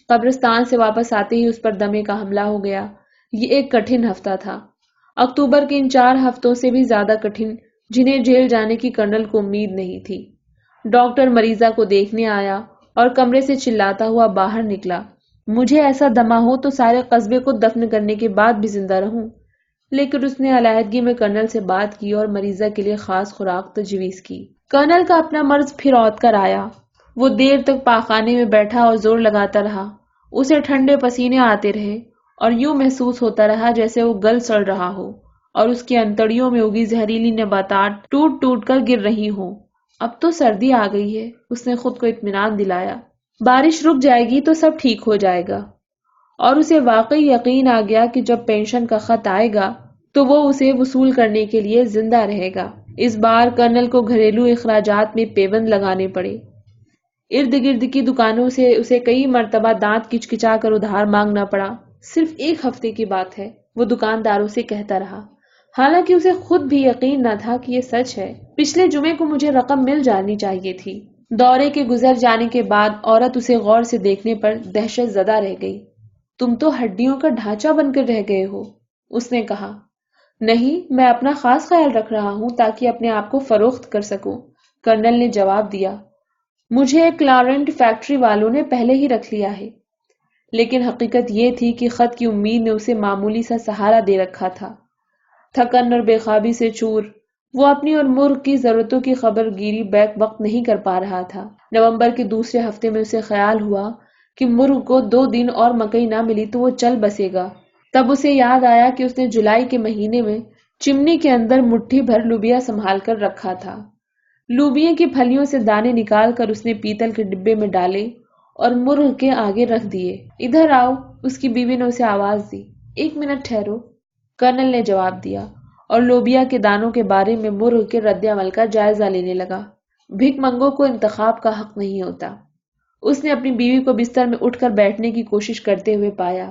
قبرستان سے واپس آتے ہی اس پر دمے کا حملہ ہو گیا۔ یہ ایک کٹھن ہفتہ تھا، اکتوبر کے ان 4 ہفتوں سے بھی زیادہ کٹھن جنہیں جیل جانے کی کرنل کو امید نہیں تھی۔ ڈاکٹر مریضہ کو دیکھنے آیا اور کمرے سے چلاتا ہوا باہر نکلا، مجھے ایسا دمہ ہو تو سارے قصبے کو دفن کرنے کے بعد بھی زندہ رہوں۔ لیکن اس نے علیحدگی میں کرنل سے بات کی اور مریضہ کے لیے خاص خوراک تجویز کی۔ کرنل کا اپنا مرض پھر اوت کر آیا۔ وہ دیر تک پاخانے میں بیٹھا اور زور لگاتا رہا۔ اسے ٹھنڈے پسینے آتے رہے اور یوں محسوس ہوتا رہا جیسے وہ گل سڑ رہا ہو اور اس کی انتڑیوں میں اگی زہریلی نباتات ٹوٹ ٹوٹ کر گر رہی ہوں۔ اب تو سردی آ گئی ہے، اس نے خود کو اطمینان دلایا۔ بارش رک جائے گی تو سب ٹھیک ہو جائے گا، اور اسے واقعی یقین آ گیا کہ جب پینشن کا خط آئے گا تو وہ اسے وصول کرنے کے لیے زندہ رہے گا۔ اس بار کرنل کو گھریلو اخراجات میں پیبند لگانے پڑے۔ ارد گرد کی دکانوں سے اسے کئی مرتبہ دانت کچکچا کر ادھار مانگنا پڑا۔ صرف 1 ہفتے کی بات ہے، وہ دکانداروں سے کہتا رہا، حالانکہ اسے خود بھی یقین نہ تھا کہ یہ سچ ہے۔ پچھلے جمعے کو مجھے رقم مل جانی چاہیے تھی۔ دورے کے گزر جانے کے بعد عورت اسے غور سے دیکھنے پر دہشت زدہ رہ گئی۔ تم تو ہڈیوں کا ڈھانچہ بن کر رہ گئے ہو، اس نے کہا۔ نہیں، میں اپنا خاص خیال رکھ رہا ہوں تاکہ اپنے آپ کو فروخت کر سکوں، کرنل نے جواب دیا۔ مجھے کلارنٹ فیکٹری والوں نے پہلے ہی رکھ لیا ہے۔ لیکن حقیقت یہ تھی کہ خط کی امید نے اسے معمولی سا سہارا دے رکھا تھا۔ تھکن اور بے خوابی سے چور، وہ اپنی اور مرغ کی ضرورتوں کی خبر گیری بیک وقت نہیں کر پا رہا تھا۔ نومبر کے دوسرے ہفتے میں اسے خیال ہوا کہ مرغ کو 2 دن اور مکئی نہ ملی تو وہ چل بسے گا۔ تب اسے یاد آیا کہ اس نے جولائی کے مہینے میں چمنی کے اندر مٹھی بھر لوبیا سنبھال کر رکھا تھا۔ لوبیا کی پھلیوں سے دانے نکال کر اس نے پیتل کے ڈبے میں ڈالے اور مرغ کے آگے رکھ دیے۔ ادھر آؤ، اس کی بیوی نے اسے آواز دی۔ 1 منٹ ٹھہرو، کرنل نے جواب دیا اور لوبیا کے دانوں کے بارے میں مرغ کے رد عمل کا جائزہ لینے لگا۔ بھیک منگوں کو انتخاب کا حق نہیں ہوتا۔ اس نے اپنی بیوی کو بستر میں اٹھ کر بیٹھنے کی کوشش کرتے ہوئے پایا۔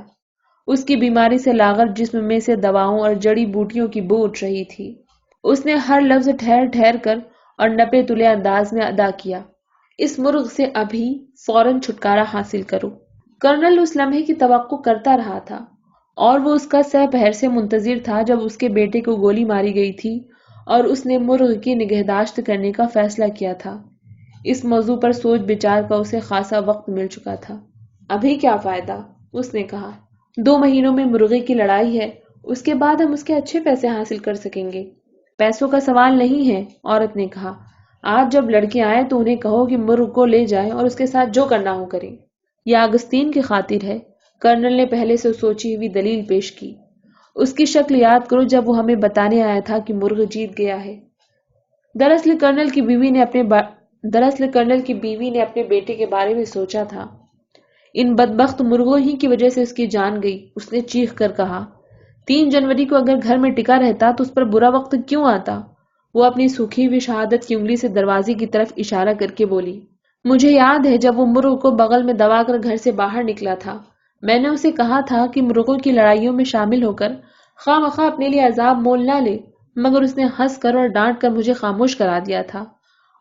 اس کی بیماری سے لاغر جسم میں سے دواؤں اور جڑی بوٹیوں کی بو اٹھ رہی تھی۔ اس نے ہر لفظ ٹھہر ٹھہر کر اور نپے تلے انداز میں ادا کیا۔ اس مرغ سے ابھی فوراً چھٹکارا حاصل کرو۔ کرنل اس لمحے کی توقع کرتا رہا تھا، اور وہ اس کا سہ پہر سے منتظر تھا جب اس کے بیٹے کو گولی ماری گئی تھی اور اس نے مرغ کی نگہداشت کرنے کا فیصلہ کیا تھا۔ اس موضوع پر سوچ بچار کا اسے خاصا وقت مل چکا تھا۔ ابھی کیا فائدہ، اس نے کہا۔ 2 مہینوں میں مرغے کی لڑائی ہے، اس کے بعد ہم اس کے اچھے پیسے حاصل کر سکیں گے۔ پیسوں کا سوال نہیں ہے، عورت نے کہا۔ آج جب لڑکے آئے تو انہیں کہو کہ مرغ کو لے جائیں اور اس کے ساتھ جو کرنا ہو کریں۔ یہ آگستین کی خاطر ہے، کرنل نے پہلے سے سوچی ہوئی دلیل پیش کی۔ اس کی شکل یاد کرو جب وہ ہمیں بتانے آیا تھا کہ مرغ جیت گیا ہے۔ دراصل کرنل کی بیوی نے اپنے بیٹے کے بارے میں سوچا تھا۔ ان بدبخت مرغوں ہی کی وجہ سے اس کی جان گئی، اس نے چیخ کر کہا۔ 3 جنوری کو اگر گھر میں ٹکا رہتا تو اس پر برا وقت کیوں آتا؟ وہ اپنی سوکھی ہوئی شہادت کی انگلی سے دروازے کی طرف اشارہ کر کے بولی۔ مجھے یاد ہے جب وہ مرغ کو بغل میں دبا کر گھر سے باہر نکلا تھا، میں نے اسے کہا تھا کہ مرغوں کی لڑائیوں میں شامل ہو کر خواہ مخواہ اپنے لیے عذاب مول نہ لے، مگر اس نے ہنس کر اور ڈانٹ کر مجھے خاموش کرا دیا تھا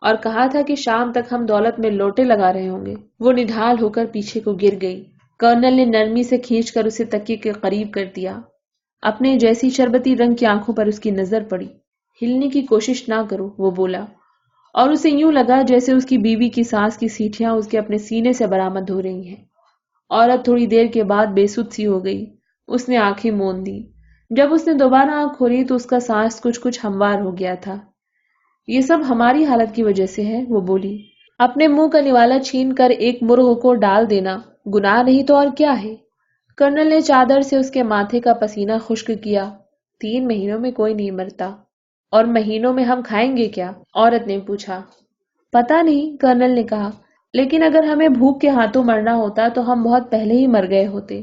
اور کہا تھا کہ شام تک ہم دولت میں لوٹے لگا رہے ہوں گے۔ وہ نڈھال ہو کر پیچھے کو گر گئی۔ کرنل نے نرمی سے کھینچ کر اسے تکیے کے قریب کر دیا۔ اپنے جیسی شربتی رنگ کی آنکھوں پر اس کی نظر پڑی۔ ہلنے کی کوشش نہ کرو، وہ بولا، اور اسے یوں لگا جیسے اس کی بیوی کی سانس کی سیٹیاں اس کے اپنے سینے سے برآمد ہو رہی ہیں۔ عورت تھوڑی دیر کے بعد بے سدھ سی ہو گئی۔ اس نے آنکھیں موند دی۔ جب اس نے دوبارہ آنکھ کھولی تو اس کا سانس کچھ ہموار ہو گیا تھا۔ یہ سب ہماری حالت کی وجہ سے ہے، وہ بولی۔ اپنے منہ کا نوالا چھین کر ایک مرغ کو ڈال دینا گناہ نہیں تو اور کیا ہے؟ کرنل نے چادر سے اس کے ماتھے کا پسینہ خشک کیا۔ 3 مہینوں میں کوئی نہیں مرتا، اور مہینوں میں ہم کھائیں گے کیا؟ عورت نے پوچھا۔ پتہ نہیں، کرنل نے کہا، لیکن اگر ہمیں بھوک کے ہاتھوں مرنا ہوتا تو ہم بہت پہلے ہی مر گئے ہوتے۔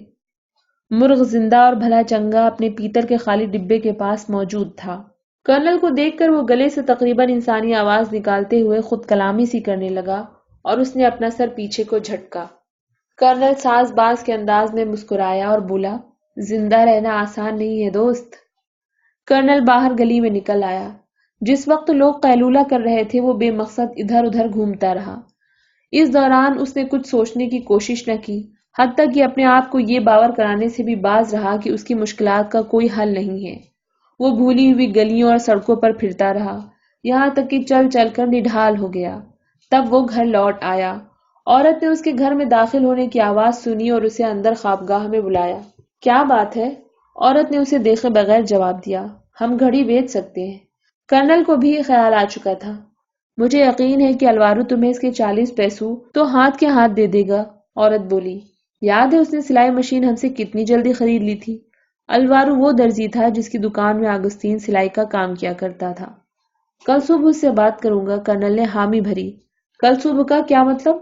مرغ زندہ اور بھلا چنگا اپنے پیتل کے خالی ڈبے کے پاس موجود تھا۔ کرنل کو دیکھ کر وہ گلے سے تقریباً انسانی آواز نکالتے ہوئے خود کلامی سی کرنے لگا اور اس نے اپنا سر پیچھے کو جھٹکا۔ کرنل ساز باز کے انداز میں مسکرایا اور بولا، زندہ رہنا آسان نہیں ہے دوست، کرنل باہر گلی میں نکل آیا۔ جس وقت لوگ قیلولہ کر رہے تھے وہ بے مقصد ادھر ادھر گھومتا رہا۔ اس دوران اس نے کچھ سوچنے کی کوشش نہ کی، حتیٰ کہ اپنے آپ کو یہ باور کرانے سے بھی باز رہا کہ اس کی مشکلات کا کوئی حل نہیں ہے۔ وہ بھولی ہوئی گلیوں اور سڑکوں پر پھرتا رہا، یہاں تک کہ چل چل کر نڈھال ہو گیا۔ تب وہ گھر لوٹ آیا۔ عورت نے اس کے گھر میں داخل ہونے کی آواز سنی اور اسے اندر خوابگاہ میں بلایا۔ کیا بات ہے؟ عورت نے اسے دیکھے بغیر جواب دیا۔ ہم گھڑی بیچ سکتے ہیں۔ کرنل کو بھی خیال آ چکا تھا۔ مجھے یقین ہے کہ الوارو تمہیں اس کے 40 پیسوں تو ہاتھ کے ہاتھ دے دے گا، عورت بولی۔ یاد ہے اس نے سلائی مشین ہم سے کتنی جلدی خرید لی تھی؟ الوارو وہ درزی تھا جس کی دکان میں آگستین سلائی کا کام کیا کرتا تھا۔ کل صبح اس سے بات کروں گا، کرنل نے حامی بھری۔ کل صبح کا کیا مطلب؟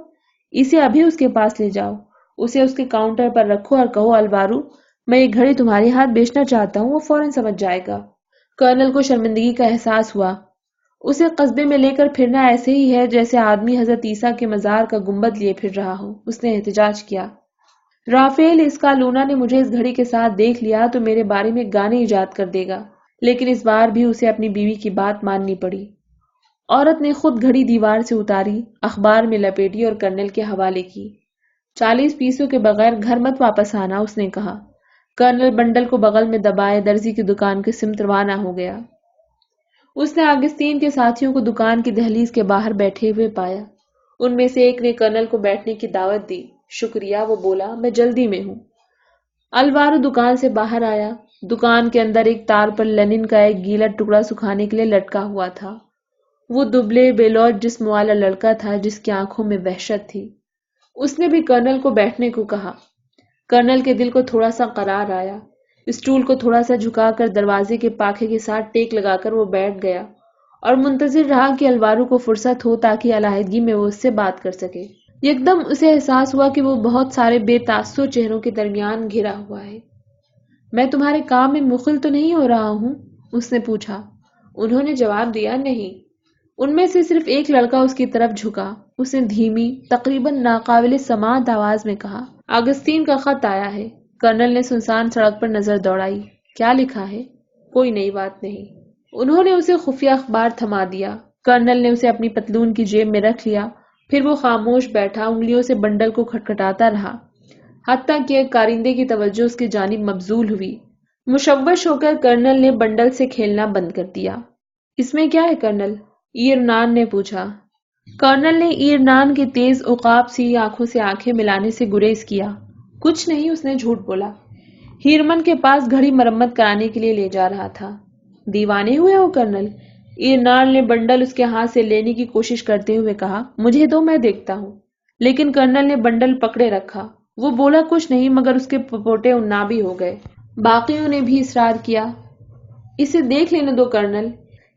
اسے ابھی اس کے پاس لے جاؤ، اسے اس کے کاؤنٹر پر رکھو اور کہو الوارو میں یہ گھڑی تمہارے ہاتھ بیچنا چاہتا ہوں، وہ فوراً سمجھ جائے گا۔ کرنل کو شرمندگی کا احساس ہوا۔ اسے قصبے میں لے کر پھرنا ایسے ہی ہے جیسے آدمی حضرت عیسیٰ کے مزار کا گنبد لیے پھر رہا ہو، اس نے احتجاج کیا۔ رافیل اسکالونا نے مجھے اس گھڑی کے ساتھ دیکھ لیا تو میرے بارے میں گانے ایجاد کر دے گا، لیکن اس بار بھی اسے اپنی بیوی کی بات ماننی پڑی۔ عورت نے خود گھڑی دیوار سے اتاری، اخبار میں لپیٹی اور کرنل کے حوالے کی۔ 40 پیسوں کے بغیر گھر مت واپس آنا، اس نے کہا۔ کرنل بنڈل کو بغل میں دبائے درزی کی دکان کے سمت روانہ ہو گیا۔ اس نے آگستین کے ساتھیوں کو دکان کی دہلیز کے باہر بیٹھے ہوئے پایا۔ ان میں سے ایک نے کرنل کو بیٹھنے کی دعوت دی۔ شکریہ، وہ بولا، میں جلدی میں ہوں۔ الوارو دکان سے باہر آیا۔ دکان کے اندر ایک تار پر لینن کا ایک گیلا ٹکڑا سکھانے کے لیے لٹکا ہوا تھا۔ وہ دبلے بے لوچ جسم والا لڑکا تھا جس کی آنکھوں میں وحشت تھی۔ اس نے بھی کرنل کو بیٹھنے کو کہا۔ کرنل کے دل کو تھوڑا سا قرار آیا۔ اسٹول کو تھوڑا سا جھکا کر دروازے کے پاکھے کے ساتھ ٹیک لگا کر وہ بیٹھ گیا اور منتظر رہا کہ الوارو کو فرصت ہو تاکہ علیحدگی میں وہ اس سے بات کر سکے۔ یکدم اسے احساس ہوا کہ وہ بہت سارے بے تاثر چہروں کے درمیان گھرا ہوا ہے۔ میں تمہارے کام میں مخل تو نہیں ہو رہا ہوں؟ اس نے پوچھا۔ انہوں نے جواب دیا، نہیں۔ ان میں سے صرف ایک لڑکا اس کی طرف جھکا۔ اس نے دھیمی، تقریباً ناقابل سماعت آواز میں کہا، آگستین کا خط آیا ہے۔ کرنل نے سنسان سڑک پر نظر دوڑائی۔ کیا لکھا ہے؟ کوئی نئی بات نہیں۔ انہوں نے اسے خفیہ اخبار تھما دیا۔ کرنل نے اسے اپنی پتلون کی جیب میں رکھ لیا، پھر وہ خاموش بیٹھا، انگلیوں سے بنڈل کو کھٹکھٹاتا رہا، حتیٰ کہ ایک کارندے کی توجہ اس کی جانب مبذول ہوئی۔ مشوش ہو کر کرنل نے بنڈل سے کھیلنا بند کر دیا۔ اس میں کیا ہے کرنل؟ ایرنان نے پوچھا۔ کرنل نے ایرنان کی تیز عقاب سی آنکھوں سے آنکھیں ملانے سے گریز کیا۔ کچھ نہیں، اس نے جھوٹ بولا۔ ہیرمن کے پاس گھڑی مرمت کرانے کے لیے لے جا رہا تھا۔ دیوانے ہوئے ہو کرنل؟ ایرنان نے بنڈل اس کے ہاتھ سے لینے کی کوشش کرتے ہوئے کہا، مجھے دو، میں دیکھتا ہوں۔ لیکن کرنل نے بنڈل پکڑے رکھا۔ وہ بولا کچھ نہیں مگر اس کے پپوٹے انابی ہو گئے۔ باقیوں نے بھی اصرار کیا، اسے دیکھ لینے دو کرنل،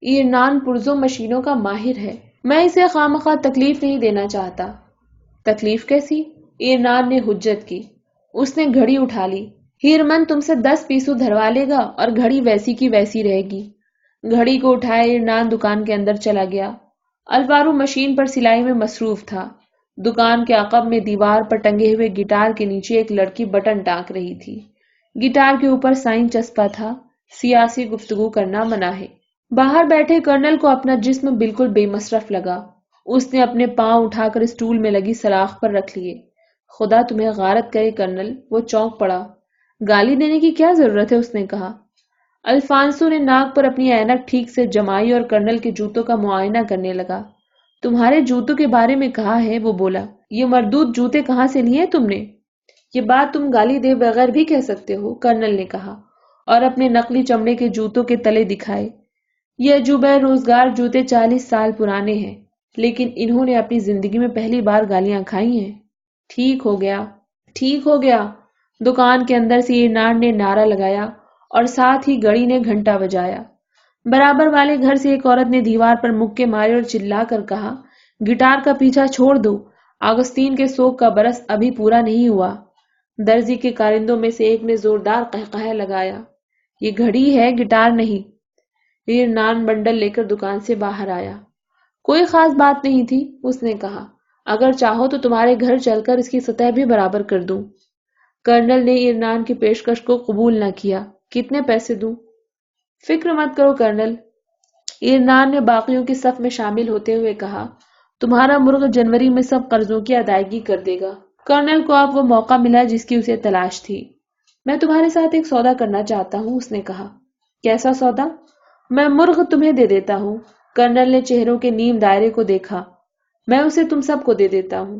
ایرنان پرزوں مشینوں کا ماہر ہے، میں اسے خواہ تکلیف نہیں دینا چاہتا۔ تکلیف کیسی؟ ایرنان نے حجت کی۔ اس نے گھڑی اٹھا لی۔ ہیرمن تم سے 10 پیسوں دھروا لے گا اور گھڑی ویسی کی ویسی رہے گی۔ گھڑی کو اٹھائے ایرنان دکان کے اندر چلا گیا۔ الوارو مشین پر سلائی میں مصروف تھا۔ دکان کے عقب میں دیوار پر ٹنگے ہوئے گٹار کے نیچے ایک لڑکی بٹن ٹانک رہی تھی۔ گٹار کے اوپر سائن چسپا تھا، سیاسی گفتگو کرنا منع ہے۔ باہر بیٹھے کرنل کو اپنا جسم بالکل بے مصرف لگا۔ اس نے اپنے پاؤں اٹھا کر اسٹول میں لگی سلاخ پر رکھ لیے۔ خدا تمہیں غارت کرے کرنل، وہ چونک پڑا۔ گالی دینے کی کیا ضرورت ہے، اس نے کہا۔ الفانسو نے ناک پر اپنی اینک ٹھیک سے جمائی اور کرنل کے جوتوں کا معائنہ کرنے لگا۔ تمہارے جوتوں کے بارے میں کہا ہے، وہ بولا۔ یہ مردود جوتے کہاں سے لیے تم نے؟ یہ بات تم گالی دے بغیر بھی کہہ سکتے ہو، کرنل نے کہا اور اپنے نقلی چمڑے کے جوتوں کے تلے دکھائے۔ یہ عجوبہ روزگار جوتے 40 سال پرانے ہیں، لیکن انہوں نے اپنی زندگی میں پہلی بار گالیاں کھائی ہیں۔ ٹھیک ہو گیا، ٹھیک ہو گیا، دکان کے اندر سے ایرنان نے نعرہ لگایا اور ساتھ ہی گھڑی نے گھنٹا بجایا۔ برابر والے گھر سے ایک عورت نے دیوار پر مکے مارے اور چلا کر کہا، گٹار کا پیچھا چھوڑ دو، آگستین کے سوگ کا برس ابھی پورا نہیں ہوا۔ درزی کے کارندوں میں سے ایک نے زوردار قہقہہ لگایا، یہ گھڑی ہے، گٹار نہیں۔ ایرنان بنڈل لے کر دکان سے باہر آیا۔ کوئی خاص بات نہیں تھی، اس نے کہا، اگر چاہو تو تمہارے گھر چل کر اس کی سطح بھی برابر کر دوں۔ کرنل نے ایرنان کی پیشکش کو قبول نہ کیا۔ کتنے پیسے دوں؟ فکر مت کرو کرنل، ایرنان نے باقیوں کے صف میں شامل ہوتے ہوئے کہا، تمہارا مرغ جنوری میں سب قرضوں کی ادائیگی کر دے گا۔ کرنل کو اب وہ موقع ملا جس کی اسے تلاش تھی۔ میں تمہارے ساتھ ایک سودا کرنا چاہتا ہوں، اس نے کہا۔ کیسا سودا؟ میں مرغ تمہیں دے دیتا ہوں۔ کرنل نے چہروں کے نیم دائرے کو دیکھا۔ میں اسے تم سب کو دے دیتا ہوں۔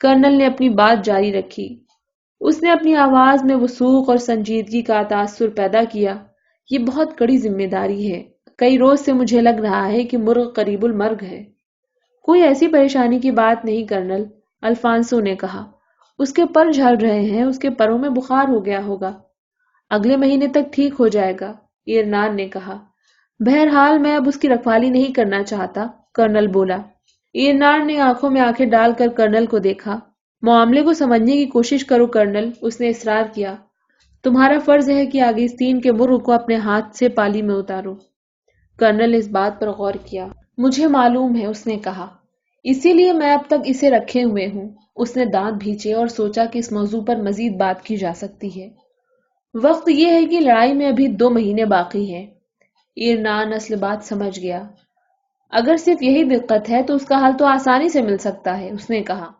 کرنل نے اپنی بات جاری رکھی۔ اس نے اپنی آواز میں وثوق اور سنجیدگی کا تاثر پیدا کیا۔ یہ بہت کڑی ذمہ داری ہے۔ کئی روز سے مجھے لگ رہا ہے کہ مرغ قریب المرگ ہے۔ کوئی ایسی پریشانی کی بات نہیں کرنل، الفانسو نے کہا۔ اس کے پر جھڑ رہے ہیں، اس کے پروں میں بخار ہو گیا ہوگا۔ اگلے مہینے تک ٹھیک ہو جائے گا، ایرنان نے کہا۔ بہرحال میں اب اس کی رکھوالی نہیں کرنا چاہتا، کرنل بولا۔ ایرنان نے آنکھوں میں آنکھیں ڈال کر کرنل کو دیکھا۔ معاملے کو سمجھنے کی کوشش کرو کرنل، اس نے اصرار کیا۔ تمہارا فرض ہے کہ آگستین کے مرغ کو اپنے ہاتھ سے پالی میں اتارو۔ کرنل نے اس بات پر غور کیا۔ مجھے معلوم ہے، اس نے کہا، اسی لیے میں اب تک اسے رکھے ہوئے ہوں۔ اس نے دانت بھینچے اور سوچا کہ اس موضوع پر مزید بات کی جا سکتی ہے۔ وقت یہ ہے کہ لڑائی میں ابھی 2 مہینے باقی ہیں۔ ایرنان اصل بات سمجھ گیا۔ اگر صرف یہی دقت ہے تو اس کا حل تو آسانی سے مل سکتا ہے، اس نے کہا۔